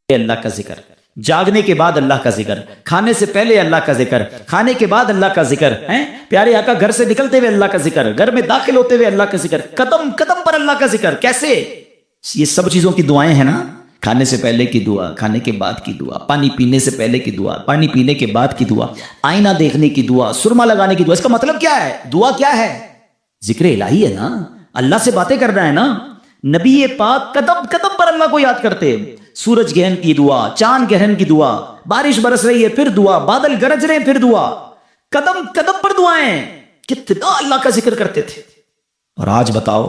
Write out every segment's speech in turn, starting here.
اللہ کا ذکر، جاگنے کے بعد اللہ کا ذکر، کھانے سے پہلے اللہ کا ذکر، کھانے کے بعد اللہ کا ذکر، پیارے آقا گھر سے نکلتے ہوئے اللہ کا ذکر، گھر میں داخل ہوتے ہوئے اللہ کا ذکر، قدم قدم پر اللہ کا ذکر. کیسے؟ یہ سب چیزوں کی دعائیں ہیں نا. کھانے سے پہلے کی دعا، کھانے کے بعد کی دعا، پانی پینے سے پہلے کی دعا، پانی پینے کے بعد کی دعا، آئینہ دیکھنے کی دعا، سرما لگانے کی دعا. اس کا مطلب کیا ہے؟ دعا کیا ہے؟ ذکر الہی ہے نا، اللہ سے باتیں کرنا ہے نا. نبی پاک قدم قدم پر اللہ کو یاد کرتے. سورج گرہن کی دعا، چاند گرہن کی دعا، بارش برس رہی ہے پھر دعا، بادل گرج رہے ہیں پھر دعا، قدم قدم پر دعائیں. کتنا اللہ کا ذکر کرتے تھے. اور آج بتاؤ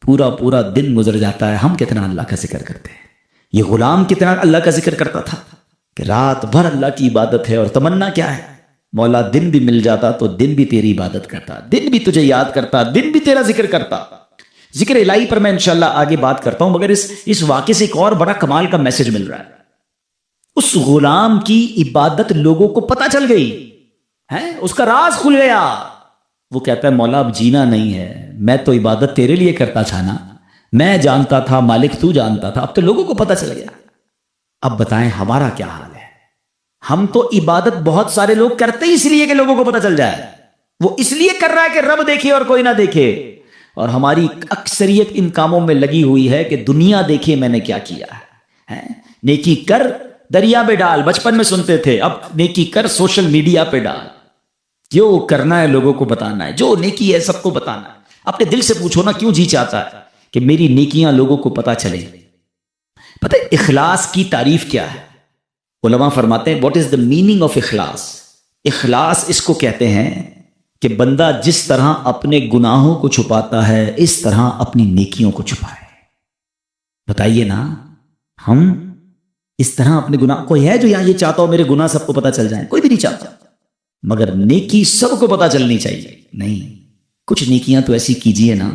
پورا پورا دن گزر جاتا ہے، ہم کتنا اللہ کا ذکر کرتے ہیں. یہ غلام کتنا اللہ کا ذکر کرتا تھا کہ رات بھر اللہ کی عبادت ہے. اور تمنا کیا ہے؟ مولا دن بھی مل جاتا تو دن بھی تیری عبادت کرتا، دن بھی تجھے یاد کرتا، دن بھی تیرا ذکر کرتا. ذکر الہی پر میں انشاءاللہ آگے بات کرتا ہوں، مگر اس واقعے سے ایک اور بڑا کمال کا میسج مل رہا ہے. اس غلام کی عبادت لوگوں کو پتہ چل گئی ہے، اس کا راز کھل گیا. وہ کہتا ہے مولا اب جینا نہیں ہے، میں تو عبادت تیرے لیے کرتا تھا نا، میں جانتا تھا مالک تو جانتا تھا، اب تو لوگوں کو پتہ چل گیا. اب بتائیں ہمارا کیا حال ہے؟ ہم تو عبادت بہت سارے لوگ کرتے ہی اس لیے کہ لوگوں کو پتہ چل جائے. وہ اس لیے کر رہا ہے کہ رب دیکھے اور کوئی نہ دیکھے. اور ہماری اکثریت ان کاموں میں لگی ہوئی ہے کہ دنیا دیکھے میں نے کیا کیا ہے. نیکی کر دریا میں ڈال، بچپن میں سنتے تھے، اب نیکی کر سوشل میڈیا پہ ڈال. جو کرنا ہے لوگوں کو بتانا ہے، جو نیکی ہے سب کو بتانا ہے. اپنے دل سے پوچھو نا کیوں جی چاہتا ہے کہ میری نیکیاں لوگوں کو پتہ چلے. پتہ ہے اخلاص کی تعریف کیا ہے؟ علماء فرماتے ہیں what is the meaning of اخلاص. اخلاص اس کو کہتے ہیں کہ بندہ جس طرح اپنے گناہوں کو چھپاتا ہے اس طرح اپنی نیکیوں کو چھپائے. بتائیے نا، ہم اس طرح اپنے گناہ، کوئی ہے جو یہاں یہ چاہتا ہو میرے گناہ سب کو پتہ چل جائیں؟ کوئی بھی نہیں چاہتا. مگر نیکی سب کو پتہ چلنی چاہیے. نہیں، کچھ نیکیاں تو ایسی کیجئے نا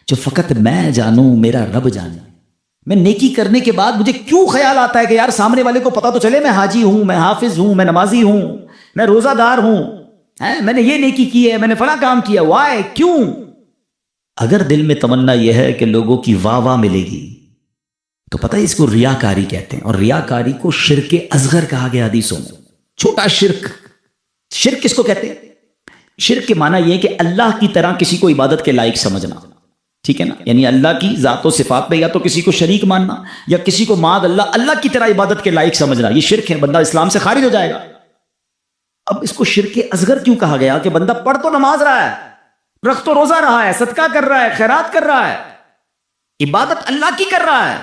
جو فقط میں جانوں، میرا رب جانے. میں نیکی کرنے کے بعد مجھے کیوں خیال آتا ہے کہ یار سامنے والے کو پتہ تو چلے میں حاجی ہوں، میں حافظ ہوں، میں نمازی ہوں، میں روزہ دار ہوں، میں نے یہ نیکی کی ہے، میں نے فلاں کام کیا. وائے؟ کیوں؟ اگر دل میں تمنا یہ ہے کہ لوگوں کی واہ واہ ملے گی تو پتہ ہے اس کو ریاکاری کہتے ہیں. اور ریاکاری کو شرک اصغر کہا گیا حدیثوں میں. چھوٹا شرک. شرک کس کو کہتے ہیں؟ شرک کے معنی یہ ہے کہ اللہ کی طرح کسی کو عبادت کے لائق سمجھنا. ٹھیک ہے نا؟ یعنی اللہ کی ذات و صفات میں یا تو کسی کو شریک ماننا یا کسی کو معاذ اللہ کی طرح عبادت کے لائق سمجھنا. یہ شرک ہے، بندہ اسلام سے خارج ہو جائے گا. اب اس کو شرک اصغر کیوں کہا گیا؟ کہ بندہ پڑھ تو نماز رہا ہے، رکھ تو روزہ رہا ہے، صدقہ کر رہا ہے، خیرات کر رہا ہے، عبادت اللہ کی کر رہا ہے،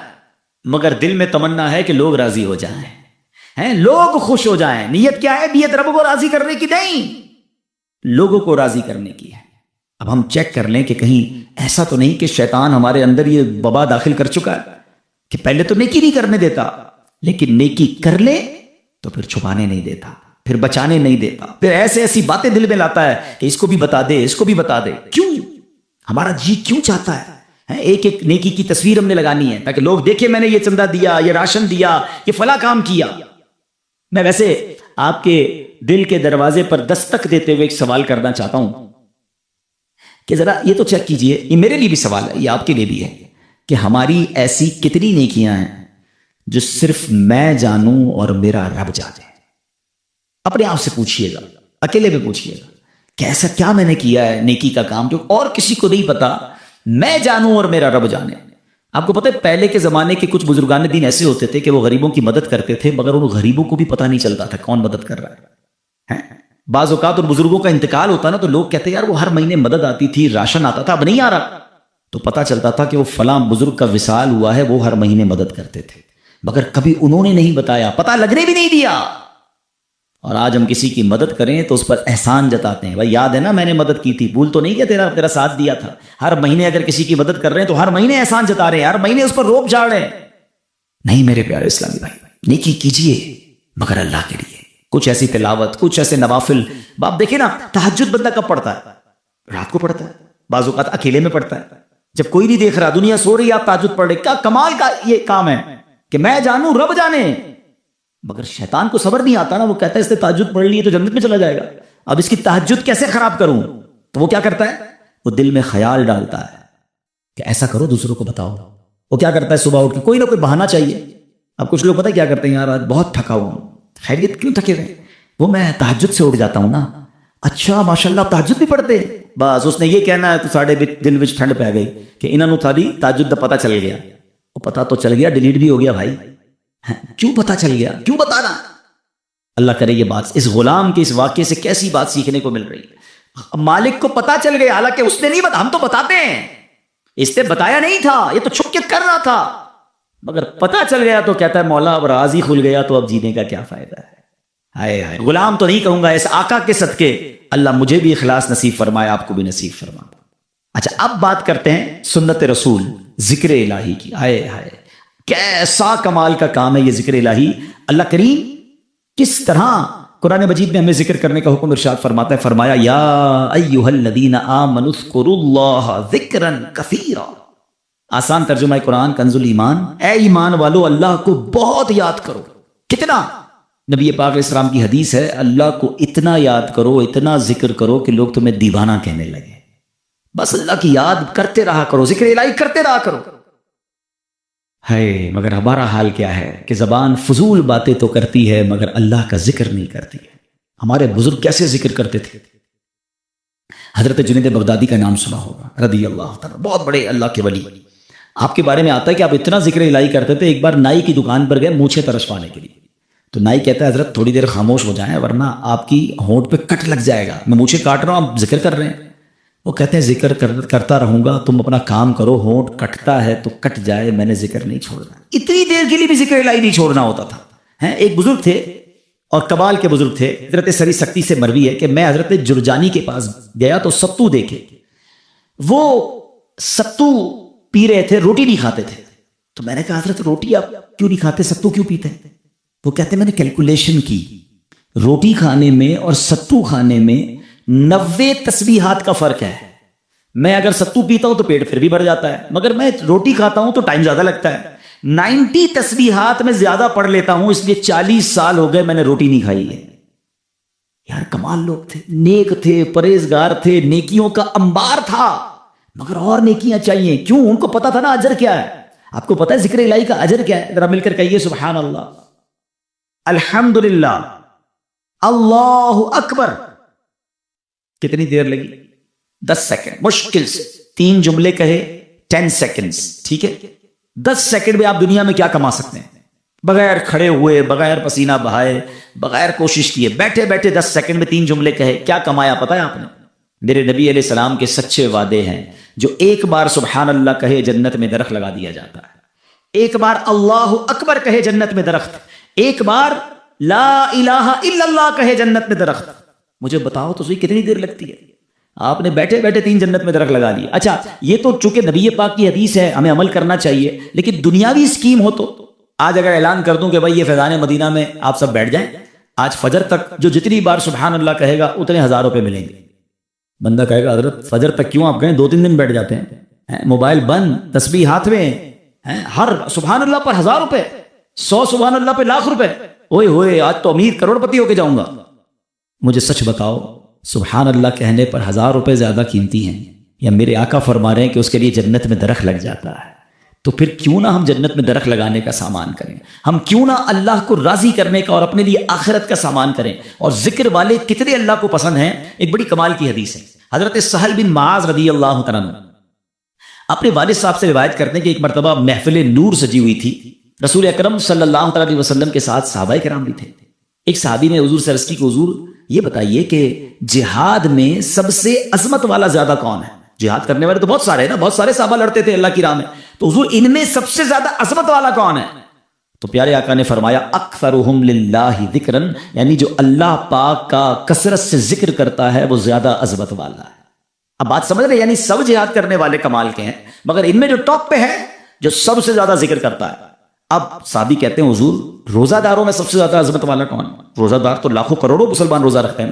مگر دل میں تمنا ہے کہ لوگ راضی ہو جائیں، لوگ خوش ہو جائیں. نیت کیا ہے؟ نیت رب کو راضی کرنے کی نہیں، لوگوں کو راضی کرنے کی ہے. اب ہم چیک کر لیں کہ کہیں ایسا تو نہیں کہ شیطان ہمارے اندر یہ وبا داخل کر چکا ہے کہ پہلے تو نیکی نہیں کرنے دیتا، لیکن نیکی کر لے تو پھر چھپانے نہیں دیتا، پھر بچانے نہیں دیتا، پھر ایسی باتیں دل میں لاتا ہے کہ اس کو بھی بتا دے، اس کو بھی بتا دے. کیوں؟ ہمارا جی کیوں چاہتا ہے ایک ایک نیکی کی تصویر ہم نے لگانی ہے تاکہ لوگ دیکھیں میں نے یہ چندہ دیا، یہ راشن دیا، یہ فلاں کام کیا. میں ویسے آپ کے دل کے دروازے پر دستک دیتے ہوئے ایک سوال کرنا چاہتا ہوں کہ ذرا یہ تو چیک کیجئے، یہ میرے لیے بھی سوال ہے، یہ آپ کے لیے بھی ہے، کہ ہماری ایسی کتنی نیکیاں ہیں جو صرف میں جانوں اور میرا رب جانے. اپنے آپ سے پوچھئے گا، اکیلے میں پوچھئے گا کہ ایسا کیا میں نے کیا ہے نیکی کا کام جو اور کسی کو نہیں پتا، میں جانوں اور میرا رب جانے. آپ کو پتہ ہے پہلے کے زمانے کے کچھ بزرگان دین ایسے ہوتے تھے کہ وہ غریبوں کی مدد کرتے تھے مگر ان غریبوں کو بھی پتہ نہیں چلتا تھا کون مدد کر رہا ہے. بعض اوقات ان بزرگوں کا انتقال ہوتا نا تو لوگ کہتے ہیں یار وہ ہر مہینے مدد آتی تھی، راشن آتا تھا، اب نہیں آ رہا، تو پتہ چلتا تھا کہ وہ فلاں بزرگ کا وصال ہوا ہے، وہ ہر مہینے مدد کرتے تھے مگر کبھی انہوں نے نہیں بتایا، پتہ لگنے بھی نہیں دیا. اور آج ہم کسی کی مدد کریں تو اس پر احسان جتاتے ہیں، بھائی یاد ہے نا میں نے مدد کی تھی، بھول تو نہیں کہ تیرا ساتھ دیا تھا. ہر مہینے اگر کسی کی مدد کر رہے ہیں تو ہر مہینے احسان جتا رہے ہیں، ہر مہینے اس پر روپ جھاڑ رہے ہیں. نہیں میرے پیارے اسلامی بھائی، نیکی کیجئے مگر اللہ کے لیے. کچھ ایسی تلاوت، کچھ ایسے نوافل. باپ دیکھیں نا تہجد بندہ کب پڑھتا ہے؟ رات کو پڑھتا ہے، بعض اوقات اکیلے میں پڑھتا ہے جب کوئی نہیں دیکھ رہا، دنیا سو رہی ہے، آپ تہجد پڑھ رہے. کیا کمال کا یہ کام ہے کہ میں جانوں رب جانے. مگر شیطان کو صبر نہیں آتا نا، وہ کہتا ہے اس نے تہجد پڑھ لی تو جنت میں چلا جائے گا، اب اس کی تہجد کیسے خراب کروں. تو وہ کیا کرتا ہے؟ وہ دل میں خیال ڈالتا ہے کہ ایسا کرو دوسروں کو بتاؤ. وہ کیا کرتا ہے؟ صبح اٹھ کے کوئی نہ کوئی بہانہ چاہیے. اب کچھ لوگ پتہ کیا کرتے ہیں، یار آج بہت تھکا ہوا ہوں. خیریت کیوں تھکے ہوئے؟ وہ میں تہجد سے اٹھ جاتا ہوں نا. اچھا ماشاءاللہ تہجد بھی پڑھتے ہیں. بس اس نے یہ کہنا ہے تو ساڑے دل وچ ٹھنڈ پہ گئی کہ انہوں نے تھاری تہجد دا پتہ چل گیا. وہ پتہ تو چل گیا، ڈیلیٹ بھی ہو گیا بھائی. کیوں پتہ چل گیا؟ کیوں بتانا؟ اللہ کرے یہ بات اس غلام کے اس واقعے سے کیسی بات سیکھنے کو مل رہی ہے. مالک کو پتہ چل گیا، حالانکہ اس نے نہیں بتا، ہم تو بتاتے ہیں، اس نے بتایا نہیں تھا، یہ تو چھپ کے کر رہا تھا، مگر پتہ چل گیا تو کہتا ہے مولا اب راز ہی کھل گیا تو اب جینے کا کیا فائدہ ہے. ہائے ہائے، غلام تو نہیں کہوں گا، اس آقا کے صدقے اللہ مجھے بھی اخلاص نصیب فرمائے، آپ کو بھی نصیب فرمائے. اچھا اب بات کرتے ہیں سنت رسول، ذکر الہی کی. ہائے ہائے کیسا کمال کا کام ہے یہ ذکر الہی. اللہ کریم کس طرح قرآن مجید میں ہمیں ذکر کرنے کا حکم ارشاد فرماتا ہے. فرمایا یا ایھا الذین آمنوا اذکروا اللہ ذکرا کثیرا. آسان ترجمہ قرآن کنز الایمان، اے ایمان والو اللہ کو بہت یاد کرو. کتنا؟ نبی پاک علیہ السلام کی حدیث ہے، اللہ کو اتنا یاد کرو، اتنا ذکر کرو کہ لوگ تمہیں دیوانہ کہنے لگے. بس اللہ کی یاد کرتے رہا کرو، ذکر الہی کرتے رہا کرو. ہے مگر ہمارا حال کیا ہے کہ زبان فضول باتیں تو کرتی ہے مگر اللہ کا ذکر نہیں کرتی ہے. ہمارے بزرگ کیسے ذکر کرتے تھے؟ حضرت جنید بغدادی کا نام سنا ہوگا رضی اللہ تعالیٰ، بہت بڑے اللہ کے ولی. آپ کے بارے میں آتا ہے کہ آپ اتنا ذکر الہی کرتے تھے، ایک بار نائی کی دکان پر گئے مونچھیں ترشوانے کے لیے. تو نائی کہتا ہے حضرت تھوڑی دیر خاموش ہو جائیں ورنہ آپ کی ہونٹ پہ کٹ لگ جائے گا، میں مونچھیں کاٹ رہا ہوں آپ ذکر کر رہے ہیں. وہ کہتے ہیں ذکر کرتا رہوں گا، تم اپنا کام کرو، ہونٹ کٹتا ہے تو کٹ جائے، میں نے ذکر نہیں چھوڑنا. اتنی دیر کے لیے بھی ذکر الہی نہیں چھوڑنا ہوتا تھا. ایک بزرگ تھے اور کبال کے بزرگ تھے، حضرت سری سکتی سے مروی ہے کہ میں حضرت جرجانی کے پاس گیا تو ستو دیکھے. وہ ستو پی رہے تھے، روٹی نہیں کھاتے تھے. تو میں نے کہا حضرت روٹی آپ کیوں نہیں کھاتے، ستو کیوں پیتے؟ وہ کہتے ہیں میں نے کیلکولیشن کی، روٹی کھانے میں اور ستو کھانے میں 90 تسبیحات کا فرق ہے. میں اگر ستو پیتا ہوں تو پیٹ پھر بھی بھر جاتا ہے، مگر میں روٹی کھاتا ہوں تو ٹائم زیادہ لگتا ہے. 90 تسبیحات میں زیادہ پڑھ لیتا ہوں، اس لیے 40 سال ہو گئے میں نے روٹی نہیں کھائی ہے. یار کمال لوگ تھے، نیک تھے، پرہیزگار تھے، نیکیوں کا انبار تھا، مگر اور نیکیاں چاہیے. کیوں؟ ان کو پتا تھا نا اجر کیا ہے. آپ کو پتا ہے ذکر الہی کا اجر کیا ہے؟ ذرا مل کر کہیے سبحان اللہ، الحمدللہ، اللہ اکبر. کتنی دیر لگی؟ 10 سیکنڈ مشکل سے. 3 جملے کہے 10 سیکنڈز، ٹھیک ہے. 10 سیکنڈ میں آپ دنیا میں کیا کما سکتے ہیں؟ بغیر کھڑے ہوئے، بغیر پسینہ بہائے، بغیر کوشش کیے، بیٹھے بیٹھے 10 سیکنڈ میں 3 جملے کہے، کیا کمایا پتا ہے آپ نے؟ میرے نبی علیہ السلام کے سچے وعدے ہیں، جو ایک بار سبحان اللہ کہے جنت میں درخت لگا دیا جاتا ہے. ایک بار اللہ اکبر کہے جنت میں درخت، ایک بار لا الہ الا اللہ کہے جنت میں درخت. مجھے بتاؤ تو صحیح کتنی دیر لگتی ہے؟ آپ نے بیٹھے بیٹھے 3 جنت میں درخت لگا دیا. اچھا یہ تو چونکہ نبی پاک کی حدیث ہے ہمیں عمل کرنا چاہیے، لیکن دنیاوی اسکیم ہو تو آج اگر اعلان کر دوں کہ بھائی یہ فیضان مدینہ میں آپ سب بیٹھ جائیں، آج فجر تک جو جتنی بار سبحان اللہ کہے گا اتنے 1000 روپے ملیں گے. بندہ کہے گا حضرت فجر تک کیوں آپ کہیں، 2-3 دن بیٹھ جاتے ہیں، موبائل بند، تسبیح ہاتھ میں، ہر سبحان اللہ پر 1000 روپے، 100 سبحان اللہ پہ لاکھ روپے. اوئے ہوئے آج تو امیر کروڑ پتی ہو کے جاؤں گا. مجھے سچ بتاؤ سبحان اللہ کہنے پر 1000 روپے زیادہ قیمتی ہیں یا میرے آقا فرما رہے ہیں کہ اس کے لیے جنت میں درخت لگ جاتا ہے؟ تو پھر کیوں نہ ہم جنت میں درخت لگانے کا سامان کریں، ہم کیوں نہ اللہ کو راضی کرنے کا اور اپنے لیے آخرت کا سامان کریں. اور ذکر والے کتنے اللہ کو پسند ہیں. ایک بڑی کمال کی حدیث ہے، حضرت سہل بن معاذ رضی اللہ تعالیٰ عنہ اپنے والد صاحب سے روایت کرتے ہیں کہ ایک مرتبہ محفل نور سجی ہوئی تھی، رسول اکرم صلی اللہ علیہ وسلم کے ساتھ صحابہ کرام بھی تھے. ایک صحابی نے حضور سے عرض کی کہ حضور یہ بتائیے کہ جہاد میں سب سے عظمت والا زیادہ کون ہے؟ جہاد کرنے والے تو بہت سارے ہیں نا، بہت سارے صحابہ لڑتے تھے اللہ کی راہ میں، تو حضور ان میں سب سے زیادہ عظمت والا کون ہے؟ تو پیارے آقا نے فرمایا اکثرہم للہ ذکرا، یعنی جو اللہ پاک کا کثرت سے ذکر کرتا ہے وہ زیادہ عظمت والا ہے. اب بات سمجھ رہے؟ یعنی سب جہاد کرنے والے کمال کے ہیں، مگر ان میں جو ٹاپ پہ ہے جو سب سے زیادہ ذکر کرتا ہے. اب صحابی کہتے ہیں حضور روزہ داروں میں سب سے زیادہ عظمت والا کون ہے؟ روزہ دار تو لاکھوں کروڑوں مسلمان روزہ رکھتے ہیں.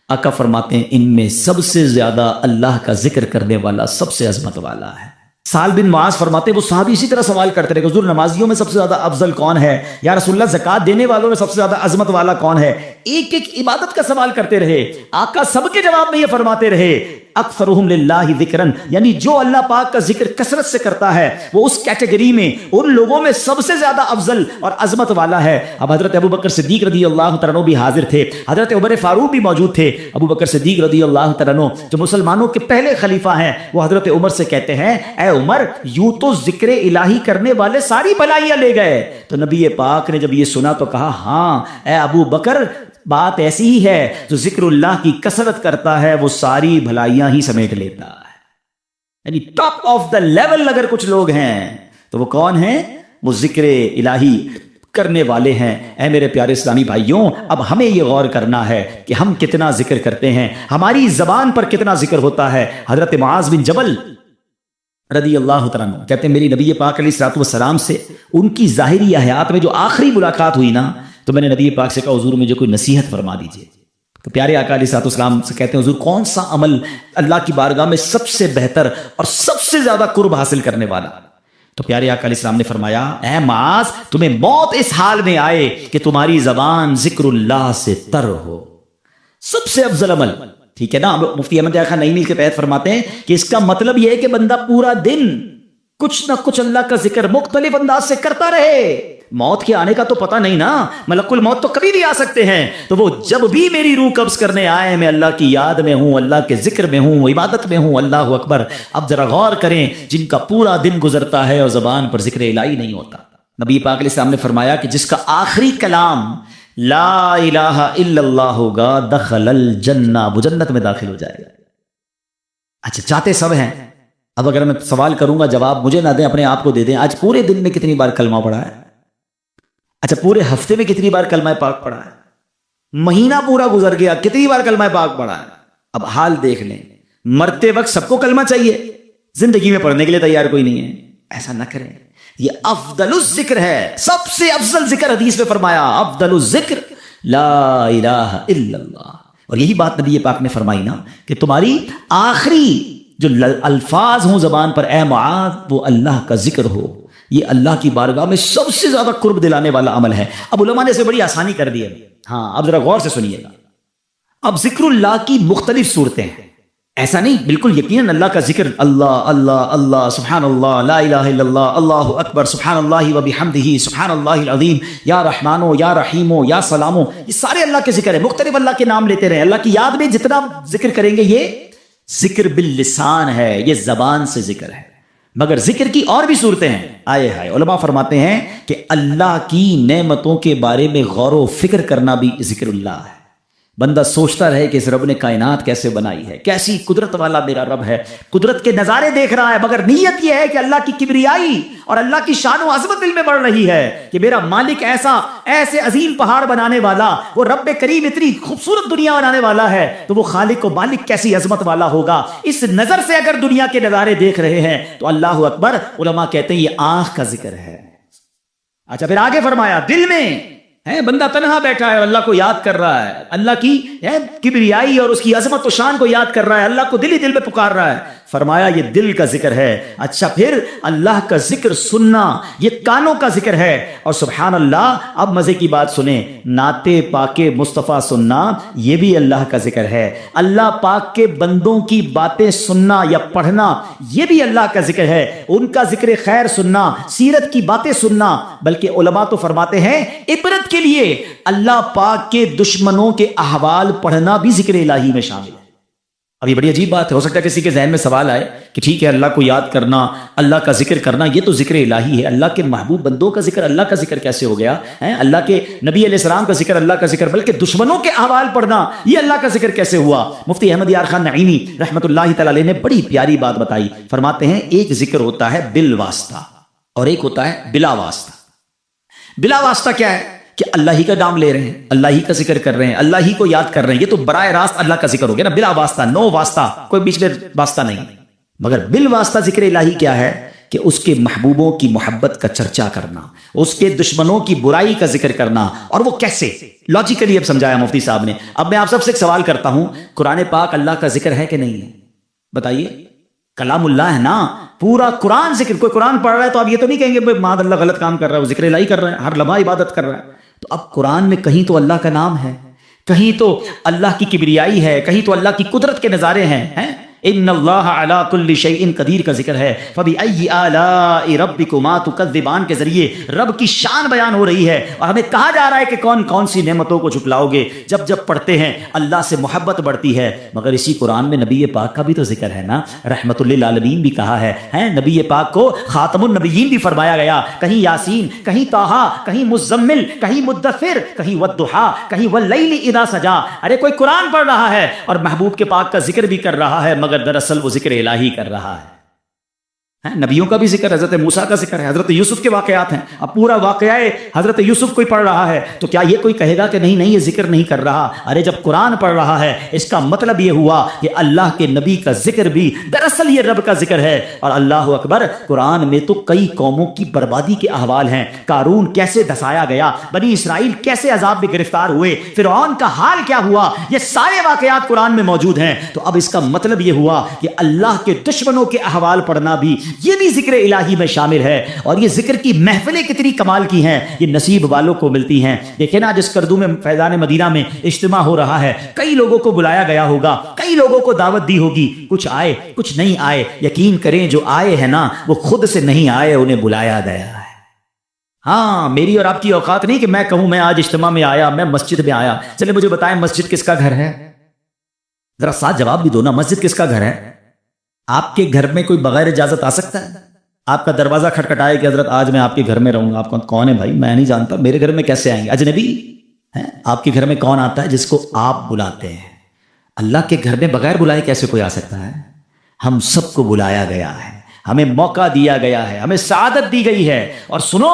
آقا فرماتے ہیں ان میں سب سے زیادہ اللہ کا ذکر کرنے والا سب سے عظمت والا ہے. سال بن معاذ فرماتے ہیں وہ صحابی اسی طرح سوال کرتے رہے کہ حضور نمازیوں میں سب سے زیادہ افضل کون ہے؟ یا رسول اللہ زکات دینے والوں میں سب سے زیادہ عظمت والا کون ہے؟ ایک ایک عبادت کا سوال کرتے رہے. آقا سب کے جواب میں یہ فرماتے رہے اکثرہم للہ ذکرن، یعنی جو اللہ پاک کا ذکر کثرت سے کرتا ہے وہ اس کیٹیگری میں ان لوگوں میں سب سے زیادہ افضل اور عظمت والا ہے۔ اب حضرت ابو بکر صدیق رضی اللہ تعالیٰ عنہ بھی حاضر تھے، حضرت عمر فاروق بھی موجود تھے۔ ابو بکر صدیق رضی اللہ تعالیٰ عنہ جو مسلمانوں کے پہلے خلیفہ ہیں، وہ حضرت عمر سے کہتے ہیں اے عمر، یوں تو ذکر الہی کرنے والے ساری بھلائیاں لے گئے۔ تو نبی پاک نے جب یہ سنا تو کہا ہاں اے ابو بکر، بات ایسی ہی ہے، جو ذکر اللہ کی کثرت کرتا ہے وہ ساری بھلائیاں ہی سمیٹ لیتا ہے۔ یعنی ٹاپ آف دا لیول اگر کچھ لوگ ہیں تو وہ کون ہیں؟ وہ ذکر الہی کرنے والے ہیں۔ اے میرے پیارے اسلامی بھائیوں، اب ہمیں یہ غور کرنا ہے کہ ہم کتنا ذکر کرتے ہیں، ہماری زبان پر کتنا ذکر ہوتا ہے۔ حضرت معاذ بن جبل رضی اللہ تعالیٰ عنہ کہتے ہیں میری نبی پاک علیہ الصلوۃ والسلام سے ان کی ظاہری حیات میں جو آخری ملاقات ہوئی نا، تو میں نے نبی پاک سے کہا حضور مجھے کوئی نصیحت فرما دیجیے۔ تو پیارے آقا علیہ الصلوۃ والسلام سے کہتے ہیں حضور کون سا عمل اللہ کی بارگاہ میں سب سے بہتر اور سب سے زیادہ قرب حاصل کرنے والا؟ تو پیارے آقا علیہ السلام نے فرمایا اے معاذ، تمہیں موت اس حال میں آئے کہ تمہاری زبان ذکر اللہ سے تر ہو، سب سے افضل عمل۔ ٹھیک ہے نا؟ مفتی احمد خان نعیمی کے تحت فرماتے ہیں کہ اس کا مطلب یہ ہے کہ بندہ پورا دن کچھ نہ کچھ اللہ کا ذکر مختلف انداز سے کرتا رہے۔ موت کے آنے کا تو پتہ نہیں نا، ملک الموت تو کبھی بھی آ سکتے ہیں، تو وہ جب بھی میری روح قبض کرنے آئے میں اللہ کی یاد میں ہوں، اللہ کے ذکر میں ہوں، عبادت میں ہوں۔ اللہ اکبر۔ اب ذرا غور کریں جن کا پورا دن گزرتا ہے اور زبان پر ذکر الہی نہیں ہوتا۔ نبی پاک علیہ السلام نے فرمایا کہ جس کا آخری کلام لا الہ الا اللہ ہوگا دخل الجنہ، وہ جنت میں داخل ہو جائے گا۔ اچھا چاہتے سب ہیں، اب اگر میں سوال کروں گا جواب مجھے نہ دیں، اپنے آپ کو دے دیں۔ آج پورے دن میں کتنی بار کلمہ پڑھا ہے؟ اچھا پورے ہفتے میں کتنی بار کلمہ پاک پڑھا ہے؟ مہینہ پورا گزر گیا کتنی بار کلمہ پاک پڑھا ہے؟ اب حال دیکھ لیں، مرتے وقت سب کو کلمہ چاہیے، زندگی میں پڑھنے کے لیے تیار کوئی نہیں ہے۔ ایسا نہ کریں، یہ افضل الذکر ہے، سب سے افضل ذکر حدیث میں فرمایا افضل الذکر لا الہ الا اللہ۔ اور یہی بات نبی پاک نے فرمائی نا کہ تمہاری آخری جو الفاظ ہوں زبان پر اے معاذ وہ اللہ کا ذکر ہو، یہ اللہ کی بارگاہ میں سب سے زیادہ قرب دلانے والا عمل ہے۔ اب علماء نے اسے بڑی آسانی کر دی ہے۔ ہاں اب ذرا غور سے سنیے گا۔ اب ذکر اللہ کی مختلف صورتیں ہیں، ایسا نہیں بالکل یقیناً اللہ کا ذکر اللہ اللہ اللہ سبحان اللہ لا الہ الا اللہ اللہ اکبر سبحان اللہ وبحمدہ سبحان اللہ العظیم یا رحمانو یا رحیمو یا سلامو، یہ سارے اللہ کے ذکر ہیں، مختلف اللہ کے نام لیتے رہیں۔ اللہ کی یاد میں جتنا ذکر کریں گے یہ ذکر باللسان ہے، یہ زبان سے ذکر ہے۔ مگر ذکر کی اور بھی صورتیں ہیں۔ آئے ہائے، علماء فرماتے ہیں کہ اللہ کی نعمتوں کے بارے میں غور و فکر کرنا بھی ذکر اللہ ہے۔ بندہ سوچتا رہے کہ اس رب نے کائنات کیسے بنائی ہے، کیسی قدرت والا میرا رب ہے، قدرت کے نظارے دیکھ رہا ہے، مگر نیت یہ ہے کہ اللہ کی کبریائی اور اللہ کی شان و عظمت دل میں بڑھ رہی ہے کہ میرا مالک ایسے عظیم پہاڑ بنانے والا، وہ رب کریم اتنی خوبصورت دنیا بنانے والا ہے، تو وہ خالق و مالک کیسی عظمت والا ہوگا۔ اس نظر سے اگر دنیا کے نظارے دیکھ رہے ہیں تو اللہ اکبر، علماء کہتے ہیں یہ آنکھ کا ذکر ہے۔ اچھا پھر آگے فرمایا دل میں ہے، بندہ تنہا بیٹھا ہے اور اللہ کو یاد کر رہا ہے، اللہ کی کبریائی اور اس کی عظمت و شان کو یاد کر رہا ہے، اللہ کو دل ہی دل میں پکار رہا ہے، فرمایا یہ دل کا ذکر ہے۔ اچھا پھر اللہ کا ذکر سننا، یہ کانوں کا ذکر ہے۔ اور سبحان اللہ، اب مزے کی بات سنیں، نعت پاک مصطفیٰ سننا یہ بھی اللہ کا ذکر ہے۔ اللہ پاک کے بندوں کی باتیں سننا یا پڑھنا یہ بھی اللہ کا ذکر ہے، ان کا ذکر خیر سننا، سیرت کی باتیں سننا۔ بلکہ علماء تو فرماتے ہیں عبرت کے لیے اللہ پاک کے دشمنوں کے احوال پڑھنا بھی ذکر الہی میں شامل ہے۔ اب یہ بڑی عجیب بات ہے، ہو سکتا ہے کسی کے ذہن میں سوال آئے کہ ٹھیک ہے اللہ کو یاد کرنا، اللہ کا ذکر کرنا یہ تو ذکر الہی ہے، اللہ کے محبوب بندوں کا ذکر اللہ کا ذکر کیسے ہو گیا ہے؟ اللہ کے نبی علیہ السلام کا ذکر اللہ کا ذکر، بلکہ دشمنوں کے احوال پڑھنا یہ اللہ کا ذکر کیسے ہوا؟ مفتی احمد یار خان نعیمی رحمۃ اللہ تعالی علیہ نے بڑی پیاری بات بتائی، فرماتے ہیں ایک ذکر ہوتا ہے بالواسطہ اور ایک ہوتا ہے بلا واسطہ۔ بلا واسطہ کیا ہے کہ اللہ ہی کا نام لے رہے ہیں، اللہ ہی کا ذکر کر رہے ہیں، اللہ ہی کو یاد کر رہے ہیں، یہ تو براہ راست اللہ کا ذکر ہو گیا نا، بلا واسطہ، نو واسطہ، کوئی بیچ میں واسطہ نہیں۔ مگر بالواسطہ ذکر الہی کیا ہے کہ اس کے محبوبوں کی محبت کا چرچا کرنا، اس کے دشمنوں کی برائی کا ذکر کرنا۔ اور وہ کیسے؟ لاجیکلی اب سمجھایا مفتی صاحب نے۔ اب میں آپ سب سے ایک سوال کرتا ہوں، قرآن پاک اللہ کا ذکر ہے کہ نہیں ہے؟ بتائیے، کلام اللہ ہے نا، پورا قرآن ذکر۔ کوئی قرآن پڑھ رہا ہے تو آپ یہ تو نہیں کہیں گے معاذ اللہ غلط کام کر رہا ہے، وہ ذکر الہی کر رہا ہے، ہر لمحہ عبادت کر رہا ہے۔ تو اب قرآن میں کہیں تو اللہ کا نام ہے، کہیں تو اللہ کی کبریائی ہے، کہیں تو اللہ کی قدرت کے نظارے ہیں، ان اللہ علی کل شیء قدیر کا ذکر ہے، فبأی آلاء ربکما تکذبان کے ذریعے رب کی شان بیان ہو رہی ہے، اور ہمیں کہا جا رہا ہے کہ کون کون سی نعمتوں کو جھٹلاؤ گے۔ جب جب پڑھتے ہیں اللہ سے محبت بڑھتی ہے، مگر اسی قرآن میں نبی پاک کا بھی تو ذکر ہے نا، رحمت للعالمین بھی کہا ہے نبی پاک کو خاتم النبیین بھی فرمایا گیا، کہیں یاسین، کہیں طٰہٰ، کہیں مزمل، کہیں مدثر، کہیں والضحیٰ، کہیں واللیل اذا سجا۔ ارے کوئی قرآن پڑھ رہا ہے اور محبوب کے پاک کا ذکر بھی کر رہا ہے، مگر دراصل وہ ذکر الہی کر رہا ہے۔ نبیوں کا بھی ذکر، حضرت موسیٰ کا ذکر ہے، حضرت یوسف کے واقعات ہیں۔ اب پورا واقعہ حضرت یوسف کوئی پڑھ رہا ہے تو کیا یہ کوئی کہے گا کہ نہیں یہ ذکر نہیں کر رہا؟ ارے جب قرآن پڑھ رہا ہے اس کا مطلب یہ ہوا کہ اللہ کے نبی کا ذکر بھی دراصل یہ رب کا ذکر ہے۔ اور اللہ اکبر، قرآن میں تو کئی قوموں کی بربادی کے احوال ہیں، قارون کیسے دھسایا گیا، بنی اسرائیل کیسے عذاب میں گرفتار ہوئے، فرعون کا حال کیا ہوا، یہ سارے واقعات قرآن میں موجود ہیں۔ تو اب اس کا مطلب یہ ہوا کہ اللہ کے دشمنوں کے احوال پڑھنا بھی یہ بھی ذکر الہی میں شامل ہے۔ اور یہ ذکر کی محفلیں کتنی کمال کی ہیں، یہ نصیب والوں کو ملتی ہیں۔ دیکھیں نا، جس کردو میں فیضان مدینہ میں اجتماع ہو رہا ہے، کئی لوگوں کو بلایا گیا ہوگا، کئی لوگوں کو دعوت دی ہوگی، کچھ آئے کچھ نہیں آئے۔ یقین کریں جو آئے ہیں نا وہ خود سے نہیں آئے، انہیں بلایا گیا ہے۔ ہاں، میری اور آپ کی اوقات نہیں کہ میں کہوں میں آج اجتماع میں آیا، میں مسجد میں آیا۔ چلے مجھے بتائیں مسجد کس کا گھر ہے؟ ذرا ساتھ جواب بھی دو نا، مسجد کس کا گھر ہے؟ آپ کے گھر میں کوئی بغیر اجازت آ سکتا ہے؟ آپ کا دروازہ کھٹکھٹائے کہ حضرت آج میں آپ کے گھر میں رہوں گا، آپ کون ہے بھائی؟ میں نہیں جانتا، میرے گھر میں کیسے آئیں گے؟ اجنبی ہیں؟ آپ کے گھر میں کون آتا ہے جس کو آپ بلاتے ہیں؟ اللہ کے گھر میں بغیر بلائے کیسے کوئی آ سکتا ہے؟ ہم سب کو بلایا گیا ہے، ہمیں موقع دیا گیا ہے، ہمیں سعادت دی گئی ہے۔ اور سنو،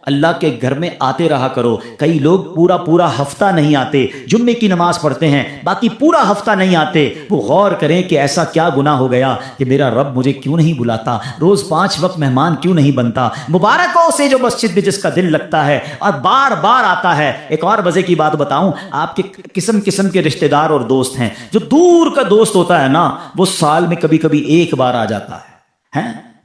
اللہ کے گھر میں آتے رہا کرو۔ کئی لوگ پورا ہفتہ نہیں آتے، جمعے کی نماز پڑھتے ہیں، باقی پورا ہفتہ نہیں آتے۔ وہ غور کریں کہ ایسا کیا گناہ ہو گیا کہ میرا رب مجھے کیوں نہیں بلاتا، روز 5 وقت مہمان کیوں نہیں بنتا؟ مبارک ہو اسے جو مسجد میں جس کا دل لگتا ہے اور بار بار آتا ہے۔ ایک اور مزے کی بات بتاؤں، آپ کے قسم قسم کے رشتہ دار اور دوست ہیں۔ جو دور کا دوست ہوتا ہے نا، وہ سال میں کبھی کبھی ایک بار آ جاتا ہے۔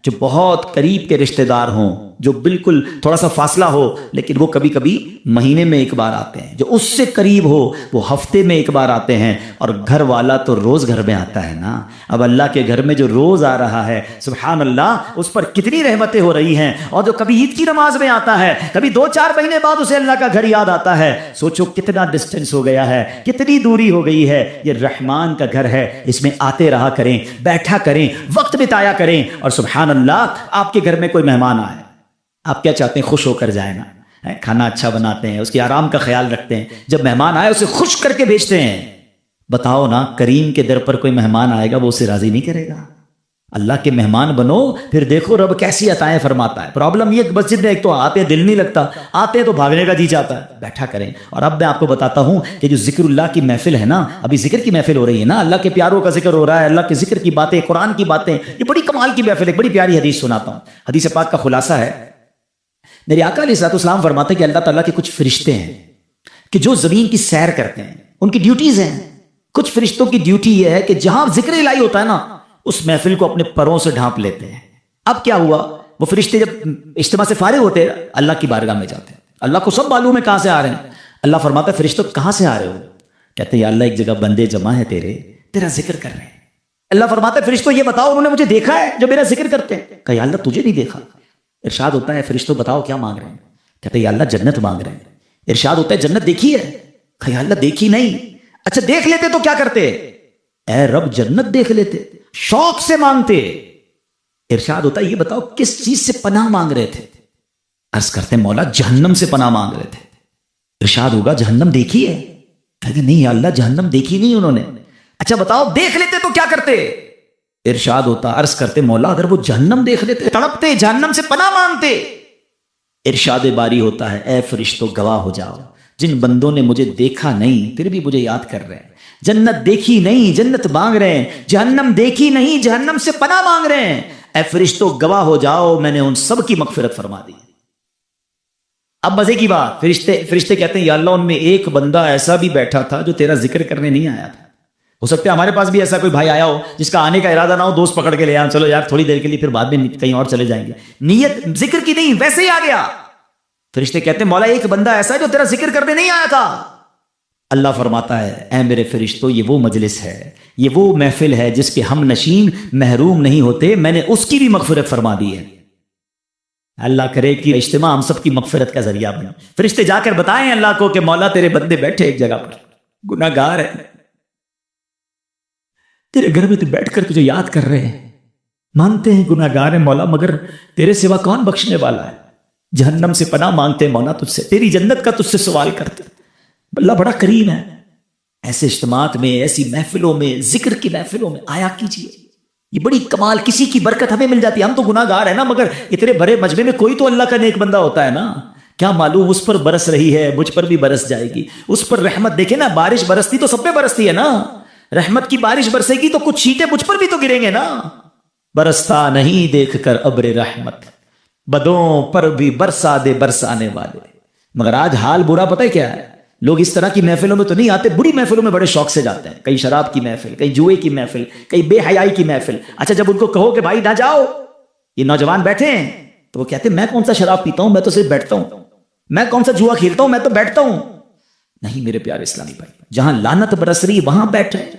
جو بہت قریب کے رشتہ دار ہوں، جو بالکل تھوڑا سا فاصلہ ہو، لیکن وہ کبھی کبھی مہینے میں ایک بار آتے ہیں۔ جو اس سے قریب ہو وہ ہفتے میں ایک بار آتے ہیں، اور گھر والا تو روز گھر میں آتا ہے نا۔ اب اللہ کے گھر میں جو روز آ رہا ہے، سبحان اللہ، اس پر کتنی رحمتیں ہو رہی ہیں۔ اور جو کبھی عید کی نماز میں آتا ہے، کبھی 2-4 مہینے بعد اسے اللہ کا گھر یاد آتا ہے۔ سوچو کتنا ڈسٹینس ہو گیا ہے، کتنی دوری ہو گئی ہے۔ یہ رحمان کا گھر ہے، اس میں آتے رہا کریں، بیٹھا کریں، وقت بتایا کریں۔ اور سبحان اللہ، آپ کے گھر میں کوئی مہمان آئے، آپ کیا چاہتے ہیں؟ خوش ہو کر جائیں نا، کھانا اچھا بناتے ہیں، اس کے آرام کا خیال رکھتے ہیں۔ جب مہمان آئے اسے خوش کر کے بھیجتے ہیں۔ بتاؤ نا، کریم کے در پر کوئی مہمان آئے گا وہ اسے راضی نہیں کرے گا؟ اللہ کے مہمان بنو، پھر دیکھو رب کیسی عطائیں فرماتا ہے۔ پرابلم یہ مسجد میں ایک تو آتے دل نہیں لگتا، آتے تو بھاگنے کا جی چاہتا ہے۔ بیٹھا کریں۔ اور اب میں آپ کو بتاتا ہوں کہ جو ذکر اللہ کی محفل ہے نا، ابھی ذکر کی محفل ہو رہی ہے نا، اللہ کے پیاروں کا ذکر ہو رہا ہے، اللہ کے ذکر کی باتیں، قرآن کی باتیں، یہ بڑی کمال کی محفل ہے۔ بڑی پیاری حدیث سناتا ہوں، حدیث پاک کا خلاصہ ہے۔ میرے آقا علیہ الصلوۃ والسلام فرماتے ہیں کہ اللہ تعالیٰ کے کچھ فرشتے ہیں کہ جو زمین کی سیر کرتے ہیں، ان کی ڈیوٹیز ہیں۔ کچھ فرشتوں کی ڈیوٹی یہ ہے کہ جہاں ذکر الہی ہوتا ہے نا، اس محفل کو اپنے پروں سے ڈھانپ لیتے ہیں۔ اب کیا ہوا، وہ فرشتے جب اجتماع سے فارغ ہوتے ہیں اللہ کی بارگاہ میں جاتے ہیں۔ اللہ کو سب معلوم ہے کہاں سے آ رہے ہیں۔ اللہ فرماتا ہے فرشتوں کہاں سے آ رہے ہو؟ کہتے ہیں یا اللہ ایک جگہ بندے جمع ہے تیرا ذکر کر رہے ہیں۔ اللہ فرماتا ہے فرشتوں یہ بتاؤ انہوں نے مجھے دیکھا ہے جو میرا ذکر کرتے ہیں؟ کہ یا اللہ تجھے نہیں دیکھا۔ ارشاد ہوتا ہے فرشتوں بتاؤ کیا مانگ رہے ہیں؟ کہتے ہیں یا اللہ جنت مانگ رہے ہیں۔ ارشاد ہوتا ہے جنت دیکھی ہے؟ کہ یا اللہ دیکھی نہیں۔ اچھا دیکھ لیتے تو کیا کرتے؟ اے رب جنت دیکھ لیتے، شوق سے مانگتے۔ ارشاد ہوتا ہے یہ بتاؤ کس چیز سے پناہ مانگ رہے تھے؟ عرض کرتے ہیں مولا جہنم سے پناہ مانگ رہے تھے۔ ارشاد ہوگا جہنم دیکھی ہے؟ کہتے نہیں یا اللہ جہنم دیکھی نہیں انہوں نے۔ اچھا بتاؤ دیکھ لیتے تو کیا کرتے؟ ارشاد ہوتا عرض کرتے مولا اگر وہ جہنم دیکھ لیتے، تڑپتے، جہنم سے پناہ مانگتے۔ ارشاد باری ہوتا ہے اے فرشتوں گواہ ہو جاؤ، جن بندوں نے مجھے دیکھا نہیں پھر بھی مجھے یاد کر رہے ہیں، جنت دیکھی نہیں جنت مانگ رہے ہیں، جہنم دیکھی نہیں جہنم سے پناہ مانگ رہے ہیں، اے فرشتوں گواہ ہو جاؤ میں نے ان سب کی مغفرت فرما دی۔ اب مزے کی بات، فرشتے کہتے ہیں یا اللہ ان میں ایک بندہ ایسا بھی بیٹھا تھا جو تیرا ذکر کرنے نہیں آیا تھا۔ ہو سکتا ہے ہمارے پاس بھی ایسا کوئی بھائی آیا ہو جس کا آنے کا ارادہ نہ ہو، دوست پکڑ کے لے آیا چلو یار تھوڑی دیر کے لیے پھر بعد میں کہیں اور چلے جائیں گے، نیت ذکر کی نہیں ویسے ہی آ گیا۔ فرشتے کہتے ہیں مولا ایک بندہ ایسا ہے جو تیرا ذکر کرنے نہیں آیا تھا۔ اللہ فرماتا ہے اے میرے فرشتوں یہ وہ مجلس ہے، یہ وہ محفل ہے جس کے ہم نشین محروم نہیں ہوتے، میں نے اس کی بھی مغفرت فرما دی ہے۔ اللہ کرے کہ اجتماع ہم سب کی مغفرت کا ذریعہ بنے۔ فرشتے جا کر بتائیں اللہ کو کہ مولا تیرے بندے بیٹھے ایک جگہ پر، گناہ گار ہیں، تیرے گھر میں تو بیٹھ کر تجھے یاد کر رہے ہیں، مانتے ہیں گناہ گار ہیں مولا، مگر تیرے سوا کون بخشنے والا ہے؟ جہنم سے پناہ مانگتے ہیں مولا تجھ سے، تیری جنت کا تجھ سے سوال کرتے ہیں، اللہ بڑا کریم ہے۔ ایسے اجتماعات میں، ایسی محفلوں میں، ذکر کی محفلوں میں آیا کیجیے، یہ بڑی کمال، کسی کی برکت ہمیں مل جاتی ہے۔ ہم تو گناہ گار ہیں نا، مگر اتنے بڑے مجمع میں کوئی تو اللہ کا نیک بندہ ہوتا ہے نا، کیا معلوم اس پر برس رہی ہے، مجھ پر بھی برس جائے گی، اس پر رحمت۔ دیکھیں نا، بارش برستی تو سب پہ برستی ہے نا، رحمت کی بارش برسے گی تو کچھ چھینٹے مجھ پر بھی تو گریں گے نا۔ برستا نہیں دیکھ کر ابر رحمت، بدوں پر بھی برسا دے برسانے والے۔ مگر آج حال برا پتہ ہے کیا ہے، لوگ اس طرح کی محفلوں میں تو نہیں آتے، بری محفلوں میں بڑے شوق سے جاتے ہیں، کہیں شراب کی محفل، کہیں جوئے کی محفل، کہیں بے حیائی کی محفل۔ اچھا جب ان کو کہو کہ بھائی نہ جاؤ، یہ نوجوان بیٹھے ہیں، تو وہ کہتے ہیں میں کون سا شراب پیتا ہوں، میں تو صرف بیٹھتا ہوں، میں کون سا جوا کھیلتا ہوں، میں تو بیٹھتا ہوں۔ نہیں میرے پیارے اسلامی بھائی، جہاں لعنت برس رہی وہاں بیٹھ رہے۔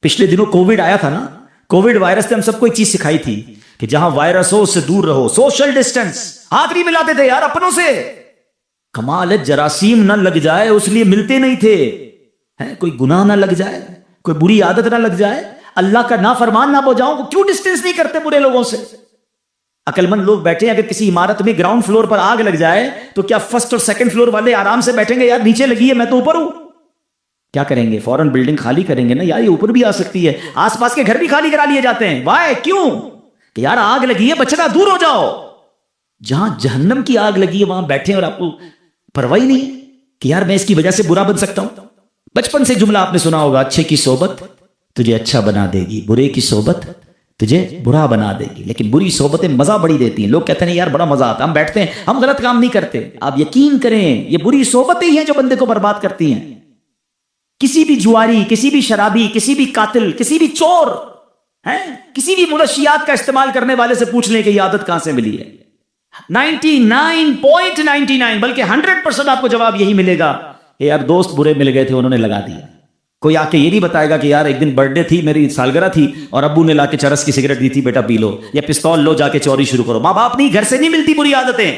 پچھلے دنوں کووڈ آیا تھا نا، کووڈ وائرس نے ہم سب کو ایک چیز سکھائی تھی کہ جہاں وائرس ہو اس سے دور رہو، سوشل ڈسٹینس، ہاتھ نہیں ملاتے تھے یار اپنوں سے۔ کمال ہے، جراثیم نہ لگ جائے اس لیے ملتے نہیں تھے، کوئی گناہ نہ لگ جائے، کوئی بری عادت نہ لگ جائے، اللہ کا نافرمان نہ ہو جاؤں، کیوں ڈسٹینس نہیں کرتے برے لوگوں سے؟ عقل مند لوگ بیٹھے ہیں، اگر کسی عمارت میں گراؤنڈ فلور پر آگ لگ جائے تو کیا فرسٹ اور سیکنڈ فلور والے آرام سے بیٹھیں گے یار نیچے لگی ہے میں تو اوپر ہوں؟ کیا کریں گے؟ فوراً بلڈنگ خالی کریں گے نا، یار یہ اوپر بھی آ سکتی ہے، آس پاس کے گھر بھی خالی کرا لیے جاتے ہیں۔ وائے؟ کیوں؟ کہ یار آگ لگی ہے بچنا، دور ہو جاؤ۔ جہاں جہنم کی آگ لگی ہے وہاں بیٹھے اور آپ کو پرواہ نہیں کہ یار میں اس کی وجہ سے برا بن سکتا ہوں۔ بچپن سے جملہ آپ نے سنا ہوگا، اچھے کی صحبت تجھے اچھا بنا دے گی، برے کی صحبت تجھے برا بنا دے گی۔ لیکن بری صحبتیں مزہ بڑی دیتی ہیں، لوگ کہتے ہیں یار بڑا مزہ آتا ہے، ہم بیٹھتے ہیں، ہم غلط کام نہیں کرتے۔ آپ یقین کریں یہ بری صحبتیں ہی ہیں جو بندے کو برباد کرتی ہیں۔ کسی بھی جواری، کسی بھی شرابی، کسی بھی قاتل، کسی بھی چور، کسی بھی منشیات کا استعمال کرنے والے سے پوچھ لیں کہ یہ عادت کہاں سے ملی ہے، 99.99 بلکہ 100% آپ کو جواب یہی ملے گا کہ یار دوست برے مل گئے تھے انہوں نے لگا دیا۔ کوئی آ کے یہ نہیں بتائے گا کہ یار ایک دن برتھ ڈے تھی، میری سالگرہ تھی اور ابو نے لا کے چرس کی سگریٹ دی تھی، بیٹا پی لو، یا پستول لو جا کے چوری شروع کرو۔ ماں باپ نہیں، گھر سے نہیں ملتی بری عادتیں،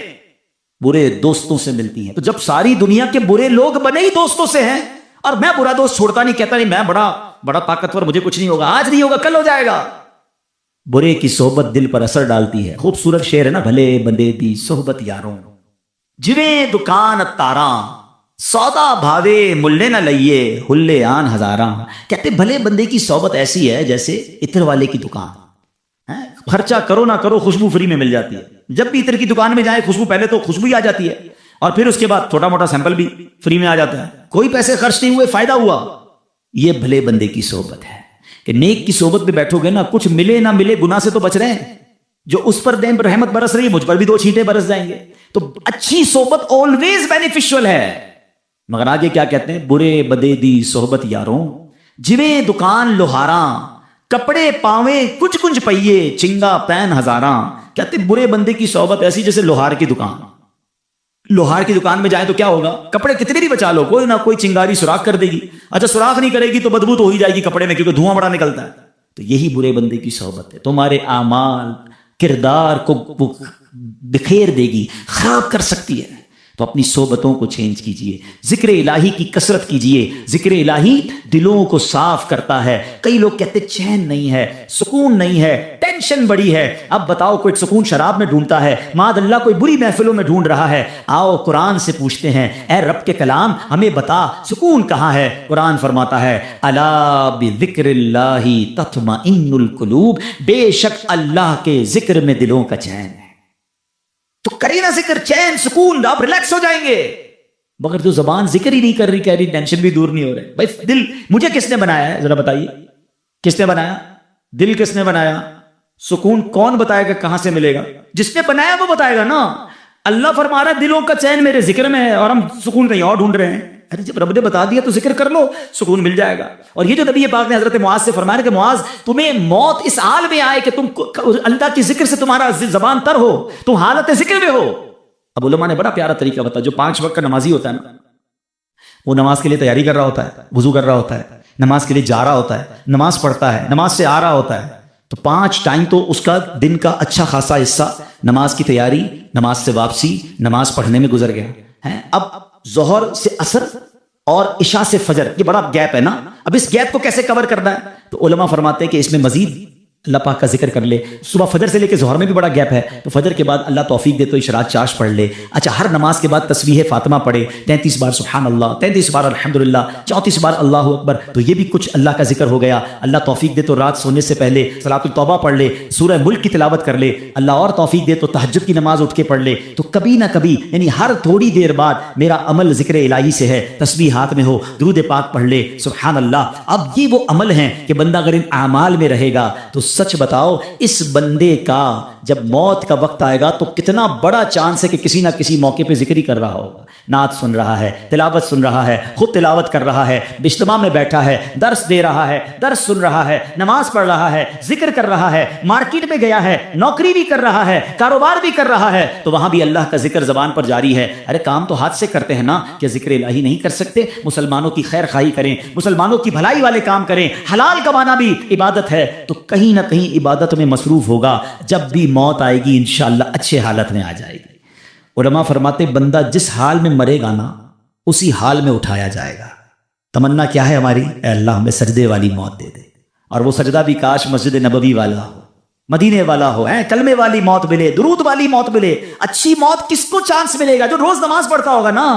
برے دوستوں سے ملتی ہیں۔ تو جب ساری دنیا کے برے لوگ بنے ہی دوستوں سے ہیں، اور میں برا دوست چھوڑتا نہیں، کہتا نہیں میں بڑا طاقتور، مجھے کچھ نہیں ہوگا، آج نہیں ہوگا کل ہو جائے گا۔ برے کی صحبت دل پر اثر ڈالتی ہے۔ خوبصورت شعر ہے نا، بھلے بندے دی صحبت یاروں، جویں دکان تاراں، سودا بھاوے ملے نہ لئیے، ہلے آن ہزاراں۔ کہتے بھلے بندے کی صحبت ایسی ہے جیسے عطر والے کی دکان، خرچہ کرو نہ کرو خوشبو فری میں مل جاتی ہے۔ جب بھی عطر کی دکان میں جائیں خوشبو، پہلے تو خوشبو ہی آ جاتی ہے اور پھر اس کے بعد چھوٹا موٹا سیمپل بھی فری میں آ جاتا ہے، کوئی پیسے خرچ نہیں ہوئے، فائدہ ہوا۔ یہ بھلے بندے کی صحبت ہے کہ نیک کی صحبت میں بیٹھو گے نا، کچھ ملے نہ ملے گناہ سے تو بچ رہے ہیں۔ جو اس پر دین رحمت برس رہی ہے مجھ پر بھی 2 چھینٹے برس جائیں گے۔ تو اچھی صحبت آلویز بینیفیشل ہے۔ مگر آگے کیا کہتے ہیں؟ برے بدے دی صحبت یاروں، جویں دکان لوہاراں، کپڑے پاویں کچھ کچھ پئیے، چنگا پین ہزاراں۔ کہتے برے بندے کی صحبت ایسی جیسے لوہار کی دکان۔ لوہار کی دکان میں جائیں تو کیا ہوگا؟ کپڑے کتنے بھی بچا لو، کوئی نہ کوئی چنگاری سوراخ کر دے گی۔ اچھا سوراخ نہیں کرے گی تو بدبو تو ہو ہی جائے گی کپڑے میں، کیونکہ دھواں بڑا نکلتا ہے۔ تو یہی برے بندے کی صحبت ہے، تمہارے اعمال کردار کو بکھیر دے گی، خراب کر سکتی ہے۔ تو اپنی صحبتوں کو چینج کیجئے، ذکر الہی کی کثرت کیجئے۔ ذکر الہی دلوں کو صاف کرتا ہے۔ کئی لوگ کہتے چین نہیں ہے، سکون نہیں ہے، ٹینشن بڑی ہے۔ اب بتاؤ کوئی سکون شراب میں ڈھونڈتا ہے، معاذ اللہ کوئی بری محفلوں میں ڈھونڈ رہا ہے، آؤ قرآن سے پوچھتے ہیں، اے رب کے کلام ہمیں بتا سکون کہاں ہے۔ قرآن فرماتا ہے الا بذکر اللہ تطمئن القلوب، بے شک اللہ کے ذکر میں دلوں کا چین ہے۔ تو کرے نا ذکر، چین سکون، آپ ریلیکس ہو جائیں گے۔ مگر جو زبان ذکر ہی نہیں کر رہی، کہہ رہی ٹینشن بھی دور نہیں ہو رہی۔ بھائی دل مجھے کس نے بنایا ہے ذرا بتائیے، کس نے بنایا؟ دل کس نے بنایا؟ سکون کون بتائے گا کہاں سے ملے گا؟ جس نے بنایا وہ بتائے گا نا۔ اللہ فرما رہا ہے دلوں کا چین میرے ذکر میں ہے، اور ہم سکون کہیں اور ڈھونڈ رہے ہیں۔ ارے جب رب نے بتا دیا تو ذکر کر لو، سکون مل جائے گا۔ اور یہ جو نبی پاک نے حضرت معاذ سے فرمایا کہ معاذ تمہیں موت اس حال میں آئے کہ تم اللہ کی ذکر سے تمہارا زبان تر ہو، تم حالت ذکر میں ہو۔ اب علماء نے بڑا پیارا طریقہ بتایا، جو 5 وقت کا نمازی ہوتا ہے نا، وہ نماز کے لیے تیاری کر رہا ہوتا ہے، وضو کر رہا ہوتا ہے، نماز کے لیے جا رہا ہوتا ہے، نماز پڑھتا ہے، نماز سے آ رہا ہوتا ہے، تو 5 ٹائم تو اس کا دن کا اچھا خاصا حصہ نماز کی تیاری، نماز سے واپسی، نماز پڑھنے میں گزر گیا ہے۔ اب ظہر سے عصر اور عشاء سے فجر، یہ بڑا گیپ ہے نا، اب اس گیپ کو کیسے کور کرنا ہے؟ تو علماء فرماتے ہیں کہ اس میں مزید اللہ پاک کا ذکر کر لے۔ صبح فجر سے لے کے ظہر میں بھی بڑا گیپ ہے، تو فجر کے بعد اللہ توفیق دے تو اشراق چاش پڑھ لے۔ اچھا، ہر نماز کے بعد تسبیح فاطمہ پڑھے، 33 بار سبحان اللہ، 33 بار الحمدللہ، 34 بار اللہ اکبر، تو یہ بھی کچھ اللہ کا ذکر ہو گیا۔ اللہ توفیق دے تو رات سونے سے پہلے صلاۃ التوبہ پڑھ لے، سورہ ملک کی تلاوت کر لے، اللہ اور توفیق دے تو تہجد کی نماز اٹھ کے پڑھ لے۔ تو کبھی نہ کبھی، یعنی ہر تھوڑی دیر بعد میرا عمل ذکر الہی سے ہے، تسبیح ہاتھ میں ہو، درود پاک پڑھ لے، سبحان اللہ۔ اب یہ وہ عمل ہیں کہ بندہ اگر ان اعمال میں رہے گا تو سچ بتاؤ، اس بندے کا جب موت کا وقت آئے گا تو کتنا بڑا چانس ہے کہ کسی نہ کسی موقع پہ ذکر ہی کر رہا ہوگا، نعت سن رہا ہے، تلاوت سن رہا ہے، خود تلاوت کر رہا ہے، اجتماع میں بیٹھا ہے، درس دے رہا ہے، درس سن رہا ہے، نماز پڑھ رہا ہے، ذکر کر رہا ہے، مارکیٹ میں گیا ہے، نوکری بھی کر رہا ہے، کاروبار بھی کر رہا ہے، تو وہاں بھی اللہ کا ذکر زبان پر جاری ہے۔ ارے کام تو ہاتھ سے کرتے ہیں نا، کہ ذکر الہی نہیں کر سکتے؟ مسلمانوں کی خیر خواہی کریں، مسلمانوں کی بھلائی والے کام کریں، حلال کمانا بھی عبادت ہے، تو کہیں نہ کہیں عبادت میں مصروف ہوگا، جب بھی موت آئے گی انشاءاللہ اچھے حالت میں آ جائے گی۔ علماء فرماتے بندہ جس حال میں مرے گا نا، اسی حال میں اٹھایا جائے گا۔ تمنا کیا ہے ہماری؟ اے اللہ ہمیں سجدے والی موت دے دے، اور وہ سجدہ بھی کاش مسجد نبوی والا ہو، مدینے والا ہو، کلمے والی موت ملے، درود والی موت ملے۔ اچھی موت کس کو چانس ملے گا؟ جو روز نماز پڑھتا ہوگا نا،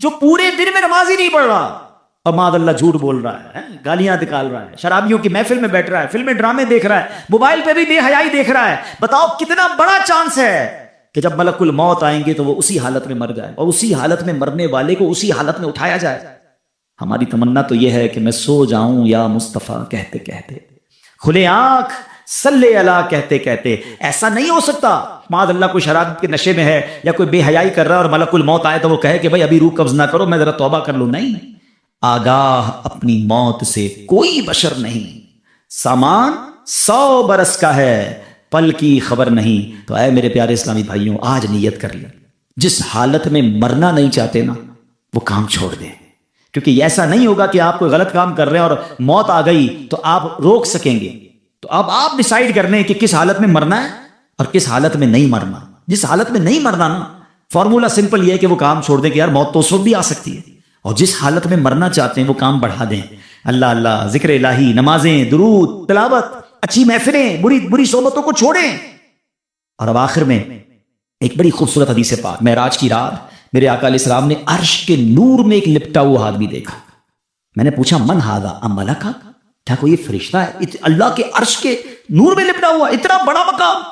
جو پورے دن میں نماز ہی نہیں پڑھ رہا اور معاذ اللہ جھوٹ بول رہا ہے، گالیاں نکال رہا ہے، شرابیوں کی محفل میں بیٹھ رہا ہے، فلمیں ڈرامے دیکھ رہا ہے، موبائل پہ بھی بے حیائی دیکھ رہا ہے۔ بتاؤ کتنا بڑا چانس ہے کہ جب ملک الموت آئیں گے تو وہ اسی حالت میں مر جائے، اور اسی حالت میں مرنے والے کو اسی حالت میں اٹھایا جائے۔ ہماری تمنا تو یہ ہے کہ میں سو جاؤں یا مصطفیٰ کہتے کہتے، کھلے آنکھ صلی اللہ کہتے کہتے۔ ایسا نہیں ہو سکتا معاذ اللہ کوئی شراب کے نشے میں ہے یا کوئی بے حیائی کر رہا ہے اور ملک الموت آئے تو وہ کہے کہ بھائی ابھی روح قبض نہ کرو، میں ذرا توبہ کر لوں۔ نہیں، آگاہ اپنی موت سے کوئی بشر نہیں، سامان 100 برس کا ہے، پل کی خبر نہیں۔ تو اے میرے پیارے اسلامی بھائیوں، آج نیت کر لیں، جس حالت میں مرنا نہیں چاہتے نا، وہ کام چھوڑ دیں، کیونکہ ایسا نہیں ہوگا کہ آپ کوئی غلط کام کر رہے ہیں اور موت آ گئی تو آپ روک سکیں گے۔ تو اب آپ ڈیسائیڈ کر لیں کہ کس حالت میں مرنا ہے اور کس حالت میں نہیں مرنا۔ جس حالت میں نہیں مرنا نا، فارمولا سمپل یہ ہے کہ وہ کام چھوڑ دیں کہ یار موت تو اس وقت بھی آ سکتی ہے، اور جس حالت میں مرنا چاہتے ہیں وہ کام بڑھا دیں۔ اللہ اللہ، ذکر الہی، نمازیں، درود، تلاوت، اچھی محفلیں، بری صحبتوں کو چھوڑیں۔ اور اب آخر میں ایک بڑی خوبصورت حدیث پاک، معراج کی رات میرے آقا علیہ السلام نے عرش کے نور میں ایک لپٹا ہوا آدمی دیکھا۔ میں نے پوچھا من ھذا ام ملک، کیا کوئی یہ فرشتہ ہے اللہ کے عرش کے نور میں لپٹا ہوا، اتنا بڑا مقام؟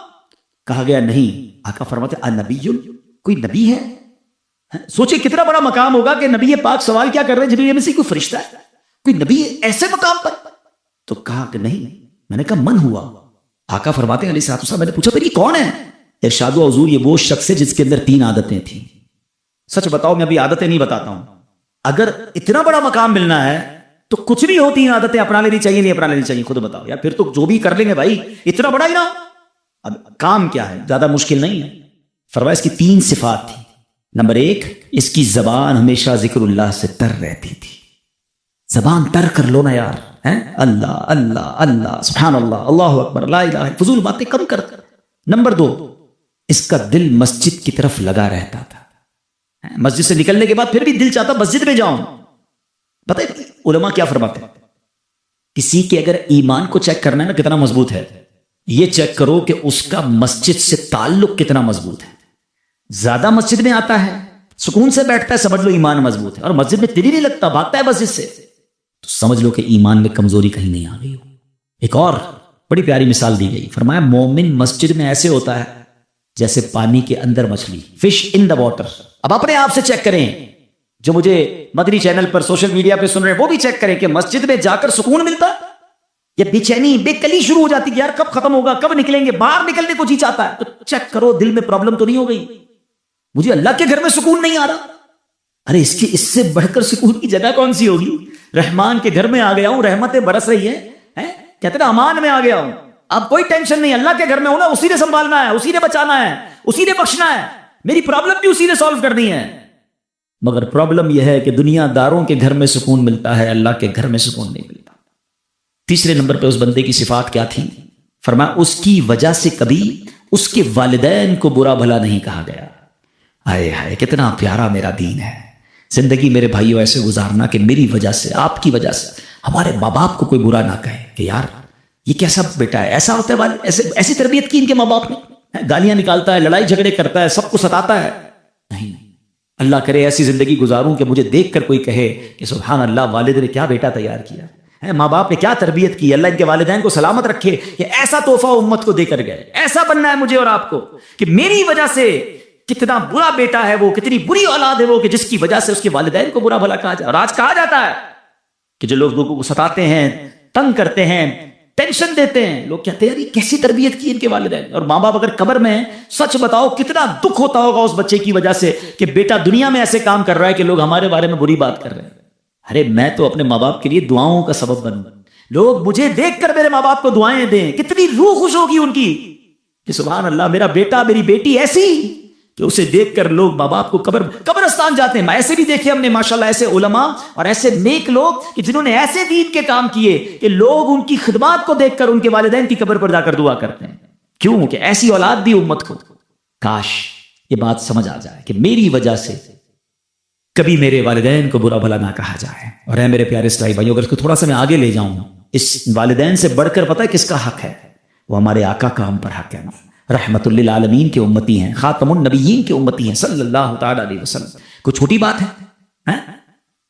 کہا گیا نہیں۔ آقا فرماتے انبی، کوئی نبی ہے؟ سوچے کتنا بڑا مقام ہوگا کہ نبی پاک سوال کیا کر رہے ہیں، جبریل میں سے کوئی فرشتہ ہے، کوئی نبی ہے ایسے مقام پر؟ تو کہا کہ نہیں۔ میں نے کہا من ہوا؟ آقا فرماتے ہیں علیہ السلام، میں نے پوچھا پھر یہ کون ہے؟ ارشاد و حضور، یہ وہ شخص ہے جس کے اندر 3 عادتیں تھیں۔ سچ بتاؤ، میں ابھی عادتیں نہیں بتاتا ہوں، اگر اتنا بڑا مقام ملنا ہے تو کچھ نہیں ہوتی، عادتیں اپنا لینی چاہیے نہیں اپنا لینی چاہیے؟ خود بتاؤ یار، پھر تو جو بھی کر لیں گے بھائی، اتنا بڑا ہی نا۔ اب کام کیا ہے؟ زیادہ مشکل نہیں ہے۔ فرمایا اس کی 3 صفات تھی۔ نمبر 1، اس کی زبان ہمیشہ ذکر اللہ سے تر رہتی تھی۔ زبان تر کر لو نا یار، اللہ اللہ اللہ، سبحان اللہ، اللہ اکبر، لا الہ، فضول باتیں کم کر۔ نمبر 2، اس کا دل مسجد کی طرف لگا رہتا تھا۔ مسجد سے نکلنے کے بعد پھر بھی دل چاہتا مسجد میں جاؤں۔ پتہ ہے علماء کیا فرماتے ہیں؟ کسی کے اگر ایمان کو چیک کرنا ہے نا کتنا مضبوط ہے، یہ چیک کرو کہ اس کا مسجد سے تعلق کتنا مضبوط ہے۔ زیادہ مسجد میں آتا ہے، سکون سے بیٹھتا ہے، سمجھ لو ایمان مضبوط ہے، اور مسجد میں دل ہی نہیں لگتا، بھاگتا ہے مسجد سے، تو سمجھ لو کہ ایمان میں کمزوری کہیں نہیں آ گئی ہو۔ ایک اور بڑی پیاری مثال دی گئی، فرمایا مومن مسجد میں ایسے ہوتا ہے جیسے پانی کے اندر مچھلی، فش ان دا واٹر۔ اب اپنے آپ سے چیک کریں، جو مجھے مدنی چینل پر سوشل میڈیا پہ سن رہے ہیں وہ بھی چیک کریں کہ مسجد میں جا کر سکون ملتا یا بے چینی، بے کلی شروع ہو جاتی کہ یار کب ختم ہوگا، کب نکلیں گے، باہر نکلنے کو جی چاہتا ہے۔ تو چیک کرو دل میں پرابلم تو نہیں ہو گئی، مجھے اللہ کے گھر میں سکون نہیں آ رہا۔ ارے اس سے بڑھ کر سکون کی جگہ کون سی ہوگی؟ رحمان کے گھر میں آ گیا ہوں، رحمتیں برس رہی ہیں، کہتے ہیں امان میں آ گیا ہوں، اب کوئی ٹینشن نہیں، اللہ کے گھر میں ہوں نا، اسی نے سنبھالنا ہے، اسی نے بچانا ہے، اسی نے بخشنا ہے، میری پرابلم بھی اسی نے سالو کرنی ہے۔ مگر پرابلم یہ ہے کہ دنیا داروں کے گھر میں سکون ملتا ہے، اللہ کے گھر میں سکون نہیں ملتا۔ تیسرے نمبر پہ اس بندے کی صفات کیا تھی؟ فرمایا اس کی وجہ سے کبھی اس کے والدین کو برا بھلا نہیں کہا گیا۔ ہائے ہائے کتنا پیارا میرا دین ہے۔ زندگی میرے بھائیوں ایسے گزارنا کہ میری وجہ سے، آپ کی وجہ سے ہمارے ماں باپ کو کوئی برا نہ کہے کہ یار یہ کیسا بیٹا ہے، ایسا ہوتا ہے، ایسی تربیت کی ان کے ماں باپ نے، گالیاں نکالتا ہے، لڑائی جھگڑے کرتا ہے، سب کو ستاتا ہے۔ نہیں، اللہ کرے ایسی زندگی گزاروں کہ مجھے دیکھ کر کوئی کہے کہ سبحان اللہ، والد نے کیا بیٹا تیار کیا ہے، ماں باپ نے کیا تربیت کی، اللہ ان کے والدین کو سلامت رکھے کہ ایسا تحفہ امت کو دے کر گئے۔ ایسا بننا ہے مجھے اور آپ کو کہ میری وجہ سے کتنا برا بیٹا ہے وہ، کتنی بری اولاد ہے وہ کہ جس کی وجہ سے اس کے والدین کو برا بھلا کہا جائے۔ اور آج کہا جاتا ہے کہ جو لوگ لوگوں کو ستاتے ہیں، تنگ کرتے ہیں، ٹینشن دیتے ہیں، لوگ کہتے ہیں یہ کیسی تربیت کی ان کے والدین۔ اور ماں باپ اگر قبر میں ہیں، سچ بتاؤ کتنا دکھ ہوتا ہوگا اس بچے کی وجہ سے کہ بیٹا دنیا میں ایسے کام کر رہا ہے کہ لوگ ہمارے بارے میں بری بات کر رہے ہیں۔ ارے میں تو اپنے ماں باپ کے لیے دعاؤں کا سبب بنوں، لوگ مجھے دیکھ کر میرے ماں باپ کو دعائیں دیں، کتنی روح خوش ہوگی ان کی کہ سبحان اللہ میرا بیٹا میری بیٹی ایسی کہ اسے دیکھ کر لوگ ماں باپ کو قبرستان جاتے ہیں۔ ایسے بھی دیکھے ہم نے ماشاءاللہ ایسے علماء اور ایسے نیک لوگ کہ جنہوں نے ایسے دین کے کام کیے کہ لوگ ان کی خدمات کو دیکھ کر ان کے والدین کی قبر پر جا کر دعا کرتے ہیں۔ کیوں کہ ایسی اولاد دی امت کو۔ کاش یہ بات سمجھ آ جائے کہ میری وجہ سے کبھی میرے والدین کو برا بھلا نہ کہا جائے۔ اور ہے میرے پیارے اسلامی بھائیوں، اگر اس کو تھوڑا سا میں آگے لے جاؤں، اس والدین سے بڑھ کر پتہ ہے کس کا حق ہے؟ وہ ہمارے آقا کا ہم پر حق ہے، رحمت للعالمین کے امتی ہیں، خاتم النبیین کے امتی ہیں صلی اللہ تعالی علیہ وسلم۔ کوئی چھوٹی بات ہے؟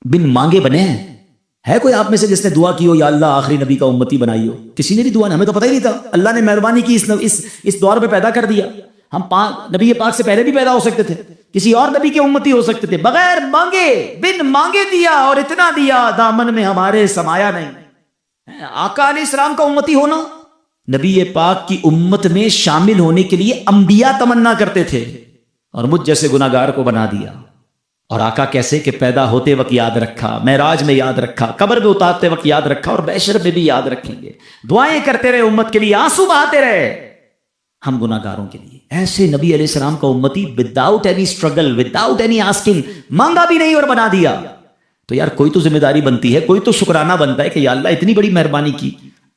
بن مانگے بنے ہیں؟ ہے کوئی آپ میں سے جس نے دعا کی ہو یا اللہ آخری نبی کا امتی بنائی ہو؟ کسی نے بھی دعا نہیں، ہمیں تو پتہ ہی نہیں تھا، اللہ نے مہربانی کی اس دور پہ پیدا کر دیا۔ ہم نبی پاک سے پہلے بھی پیدا ہو سکتے تھے، کسی اور نبی کے امتی ہو سکتے تھے، بغیر مانگے بن مانگے دیا، اور اتنا دیا دامن میں ہمارے سمایا نہیں۔ آقا علیہ السلام کا امتی ہونا، نبی پاک کی امت میں شامل ہونے کے لیے انبیاء تمنا کرتے تھے، اور مجھ جیسے گناہگار کو بنا دیا۔ اور آقا کیسے کہ پیدا ہوتے وقت یاد رکھا، معراج میں یاد رکھا، قبر میں اتارتے وقت یاد رکھا، اور بحشر میں بھی یاد رکھیں گے۔ دعائیں کرتے رہے امت کے لیے، آنسو بہاتے رہے ہم گناہگاروں کے لیے۔ ایسے نبی علیہ السلام کا امتی without any struggle, without any asking, مانگا بھی نہیں اور بنا دیا۔ تو یار کوئی تو ذمہ داری بنتی ہے، کوئی تو شکرانہ بنتا ہے کہ یا اللہ اتنی بڑی مہربانی کی،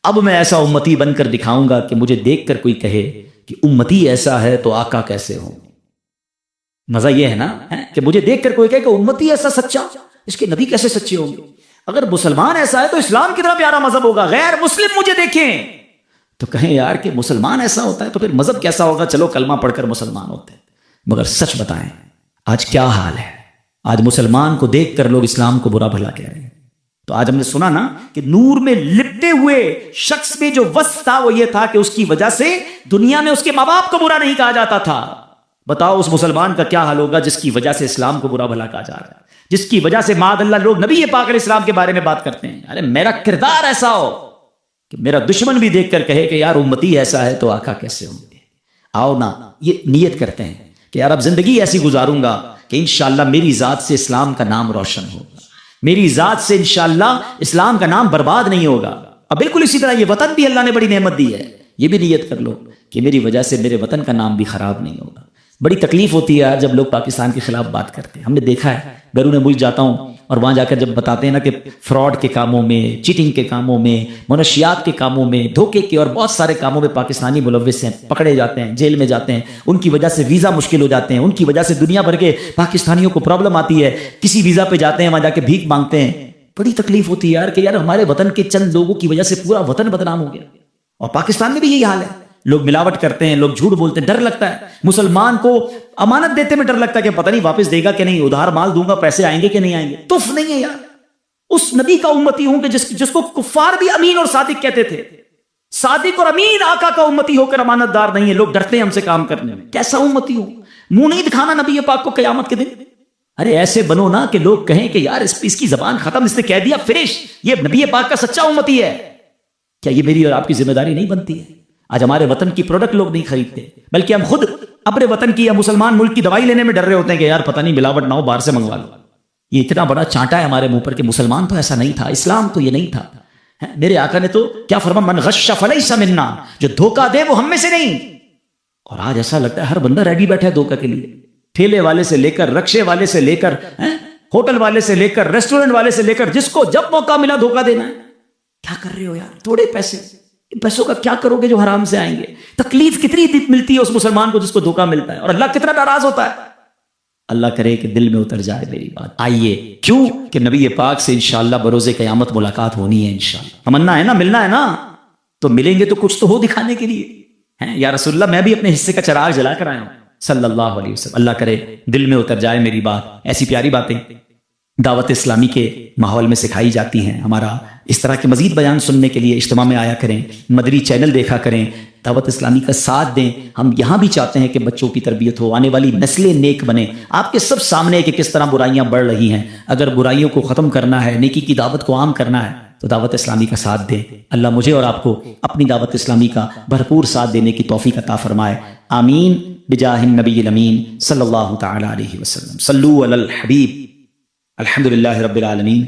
اب میں ایسا امتی بن کر دکھاؤں گا کہ مجھے دیکھ کر کوئی کہے کہ امتی ایسا ہے تو آقا کیسے ہوں۔ مزہ یہ ہے نا کہ مجھے دیکھ کر کوئی کہے کہ امتی ایسا سچا، اس کے نبی کیسے سچے ہوں گے۔ اگر مسلمان ایسا ہے تو اسلام کتنا پیارا مذہب ہوگا، غیر مسلم مجھے دیکھیں تو کہیں یار کہ مسلمان ایسا ہوتا ہے تو پھر مذہب کیسا ہوگا، چلو کلمہ پڑھ کر مسلمان ہوتے ہیں۔ مگر سچ بتائیں آج کیا حال ہے؟ آج مسلمان کو دیکھ کر لوگ اسلام کو برا بھلا کہہ رہے ہیں۔ تو آج ہم نے سنا نا کہ نور میں لپٹے ہوئے شخص میں جو وصف تھا وہ یہ تھا کہ اس کی وجہ سے دنیا میں اس کے ماں باپ کو برا نہیں کہا جاتا تھا۔ بتاؤ اس مسلمان کا کیا حال ہوگا جس کی وجہ سے اسلام کو برا بھلا کہا جا رہا ہے، جس کی وجہ سے معاذ اللہ لوگ نبی پاک علیہ السلام کے بارے میں بات کرتے ہیں۔ ارے میرا کردار ایسا ہو کہ میرا دشمن بھی دیکھ کر کہے کہ یار امتی ایسا ہے تو آقا کیسے ہوں گے۔ آؤ نا یہ نیت کرتے ہیں کہ یار اب زندگی ایسی گزاروں گا کہ انشاءاللہ میری ذات سے اسلام کا نام روشن ہوگا، میری ذات سے انشاءاللہ اسلام کا نام برباد نہیں ہوگا۔ اب بالکل اسی طرح یہ وطن بھی اللہ نے بڑی نعمت دی ہے، یہ بھی نیت کر لو کہ میری وجہ سے میرے وطن کا نام بھی خراب نہیں ہوگا۔ بڑی تکلیف ہوتی ہے یار جب لوگ پاکستان کے خلاف بات کرتے ہیں۔ ہم نے دیکھا ہے بیرون ملک جاتا ہوں اور وہاں جا کر جب بتاتے ہیں نا کہ فراڈ کے کاموں میں، چیٹنگ کے کاموں میں، منشیات کے کاموں میں، دھوکے کے اور بہت سارے کاموں میں پاکستانی ملوث ہیں، پکڑے جاتے ہیں، جیل میں جاتے ہیں، ان کی وجہ سے ویزا مشکل ہو جاتے ہیں، ان کی وجہ سے دنیا بھر کے پاکستانیوں کو پرابلم آتی ہے، کسی ویزا پہ جاتے ہیں وہاں جا کے بھیک مانگتے ہیں۔ بڑی تکلیف ہوتی ہے یار کہ یار ہمارے وطن کے چند لوگوں کی وجہ سے پورا وطن بدنام ہو گیا۔ اور پاکستان میں بھی یہی حال ہے، لوگ ملاوٹ کرتے ہیں، لوگ جھوٹ بولتے ہیں، ڈر لگتا ہے مسلمان کو امانت دیتے میں، ڈر لگتا ہے کہ پتہ نہیں واپس دے گا کہ نہیں، ادھار مال دوں گا پیسے آئیں گے کہ نہیں آئیں گے۔ تف نہیں ہے یار، اس نبی کا امتی ہوں کہ جس کو کفار بھی امین اور صادق کہتے تھے، صادق اور امین آقا کا امتی ہو کر امانت دار نہیں ہے، لوگ ڈرتے ہیں ہم سے کام کرنے میں۔ کیسا امتی ہوں، منہ نہیں دکھانا نبی پاک کو قیامت کے دن۔ ارے ایسے بنو نا کہ لوگ کہیں کہ یار اس کی زبان ختم، اس نے کہہ دیا فنش، یہ نبی پاک کا سچا امتی ہے۔ کیا یہ میری اور آپ کی ذمہ داری نہیں بنتی ہے؟ آج ہمارے وطن کی پروڈکٹ لوگ نہیں خریدتے، بلکہ ہم خود اپنے وطن کی یا مسلمان ملک کی دوائی لینے میں ڈر رہے ہوتے ہیں کہ یار پتہ نہیں ملاوٹ نہ ہو، باہر سے منگوا لو۔ یہ اتنا بڑا چانٹا ہے ہمارے منہ پر کہ مسلمان تو ایسا نہیں تھا، اسلام تو یہ نہیں تھا۔ میرے آقا نے تو کیا فرمایا، من غش فلیس منا، جو دھوکہ دے وہ ہم میں سے نہیں۔ اور آج ایسا لگتا ہے ہر بندہ ریڈی بیٹھا ہے دھوکہ کے لیے۔ ٹھیلے والے سے لے کر، رکشے والے سے لے کر، ہوٹل والے سے لے کر، ریسٹورنٹ والے سے لے کر، جس کو جب موقع ملا دھوکہ دینا ہے. کیا کر رہے ہو یار؟ تھوڑے پیسے، ان پیسوں کا کیا کرو گے جو حرام سے آئیں گے؟ تکلیف کتنی ملتی ہے اس مسلمان کو جس کو دھوکہ ملتا ہے، اور اللہ کتنا ناراض ہوتا ہے. اللہ کرے کہ دل میں اتر جائے میری بات. آئیے، کیوں کہ نبی پاک سے انشاءاللہ بروز قیامت ملاقات ہونی ہے انشاءاللہ. تمنا ہے نا، ملنا ہے نا، تو ملیں گے تو کچھ تو ہو دکھانے کے لیے. یا رسول اللہ میں بھی اپنے حصے کا چراغ جلا کر آیا ہوں صلی اللہ علیہ وسلم. اللہ کرے دل میں اتر جائے میری بات. ایسی پیاری باتیں دعوت اسلامی کے ماحول میں سکھائی جاتی ہیں. ہمارا اس طرح کے مزید بیان سننے کے لیے اجتماع میں آیا کریں، مدری چینل دیکھا کریں، دعوت اسلامی کا ساتھ دیں. ہم یہاں بھی چاہتے ہیں کہ بچوں کی تربیت ہو، آنے والی نسلیں نیک بنیں. آپ کے سب سامنے کہ کس طرح برائیاں بڑھ رہی ہیں. اگر برائیوں کو ختم کرنا ہے، نیکی کی دعوت کو عام کرنا ہے، تو دعوت اسلامی کا ساتھ دیں. اللہ مجھے اور آپ کو اپنی دعوت اسلامی کا بھرپور ساتھ دینے کی توفیق عطا فرمائے. آمین بجاہ النبی الامین صلی اللہ تعالی علیہ وسلم. صلو علی الحبیب. الحمدللہ رب العالمین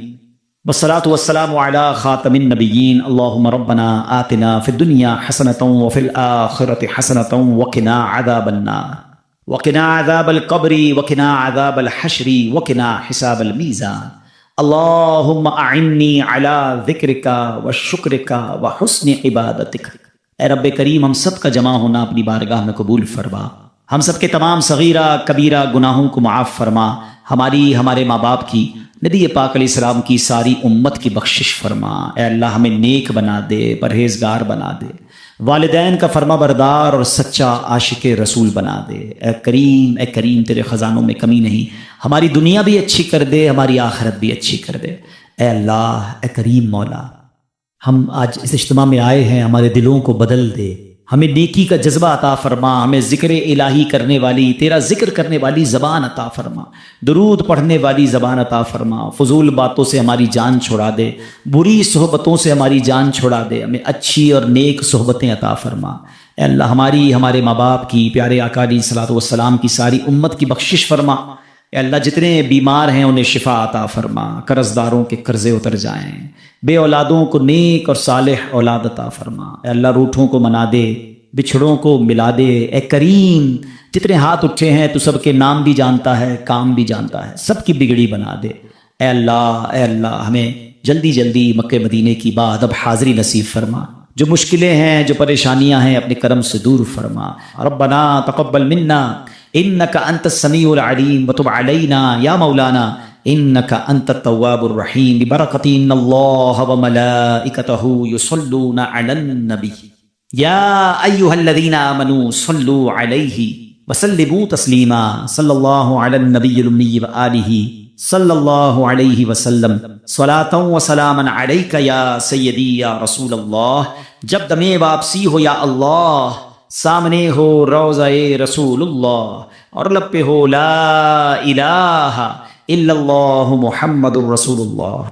والصلاة والسلام علی خاتم النبیین. اللہم ربنا آتنا فی الدنیا حسنة وفی الآخرة حسنة وقنا عذاب النار وقنا عذاب القبر وقنا عذاب الحشر وقنا حساب المیزان. اللہم اعنی علی ذکرک وشکرک وحسن عبادتک. اے رب کریم، ہم سب کا جمع ہونا اپنی بارگاہ میں قبول فرما. ہم سب کے تمام صغیرہ کبیرہ گناہوں کو معاف فرما. ہماری، ہمارے ماں باپ کی، نبی پاک علیہ السلام کی ساری امت کی بخشش فرما. اے اللہ ہمیں نیک بنا دے، پرہیزگار بنا دے، والدین کا فرما بردار اور سچا عاشق رسول بنا دے. اے کریم، اے کریم، تیرے خزانوں میں کمی نہیں. ہماری دنیا بھی اچھی کر دے، ہماری آخرت بھی اچھی کر دے. اے اللہ، اے کریم مولا، ہم آج اس اجتماع میں آئے ہیں، ہمارے دلوں کو بدل دے. ہمیں نیکی کا جذبہ عطا فرما. ہمیں ذکر الہی کرنے والی، تیرا ذکر کرنے والی زبان عطا فرما. درود پڑھنے والی زبان عطا فرما. فضول باتوں سے ہماری جان چھڑا دے، بری صحبتوں سے ہماری جان چھڑا دے. ہمیں اچھی اور نیک صحبتیں عطا فرما. اے اللہ ہماری، ہمارے ماں باپ کی، پیارے آقا علیہ الصلوۃ والسلام کی ساری امت کی بخشش فرما. اے اللہ جتنے بیمار ہیں انہیں شفا عطا فرما. قرض داروں کے قرضے اتر جائیں. بے اولادوں کو نیک اور صالح اولاد عطا فرما. اے اللہ روٹھوں کو منا دے، بچھڑوں کو ملا دے. اے کریم، جتنے ہاتھ اٹھے ہیں تو سب کے نام بھی جانتا ہے، کام بھی جانتا ہے، سب کی بگڑی بنا دے. اے اللہ، اے اللہ ہمیں جلدی جلدی مکہ مدینے کی بعد اب حاضری نصیب فرما. جو مشکلیں ہیں، جو پریشانیاں ہیں، اپنے کرم سے دور فرما. ربنا تقبل منا انک انت السمیع العلیم وتب علینا یا مولانا انک انت التواب الرحیم. ببرکۃ ان اللہ وملائکتہ یصلون علی النبی یا ایھا الذین آمنوا صلوا علیہ وسلموا تسلیما. صلی اللہ علی النبی الامی وآلہ صلی اللہ علیہ وسلم. صلاۃ و سلاما علیک یا سیدی یا رسول اللہ. جب دم واپسی ہو یا اللہ، سامنے ہو روضہ رسول اللہ، اور لب پہ ہو لا الہ الا اللہ محمد الرسول اللہ.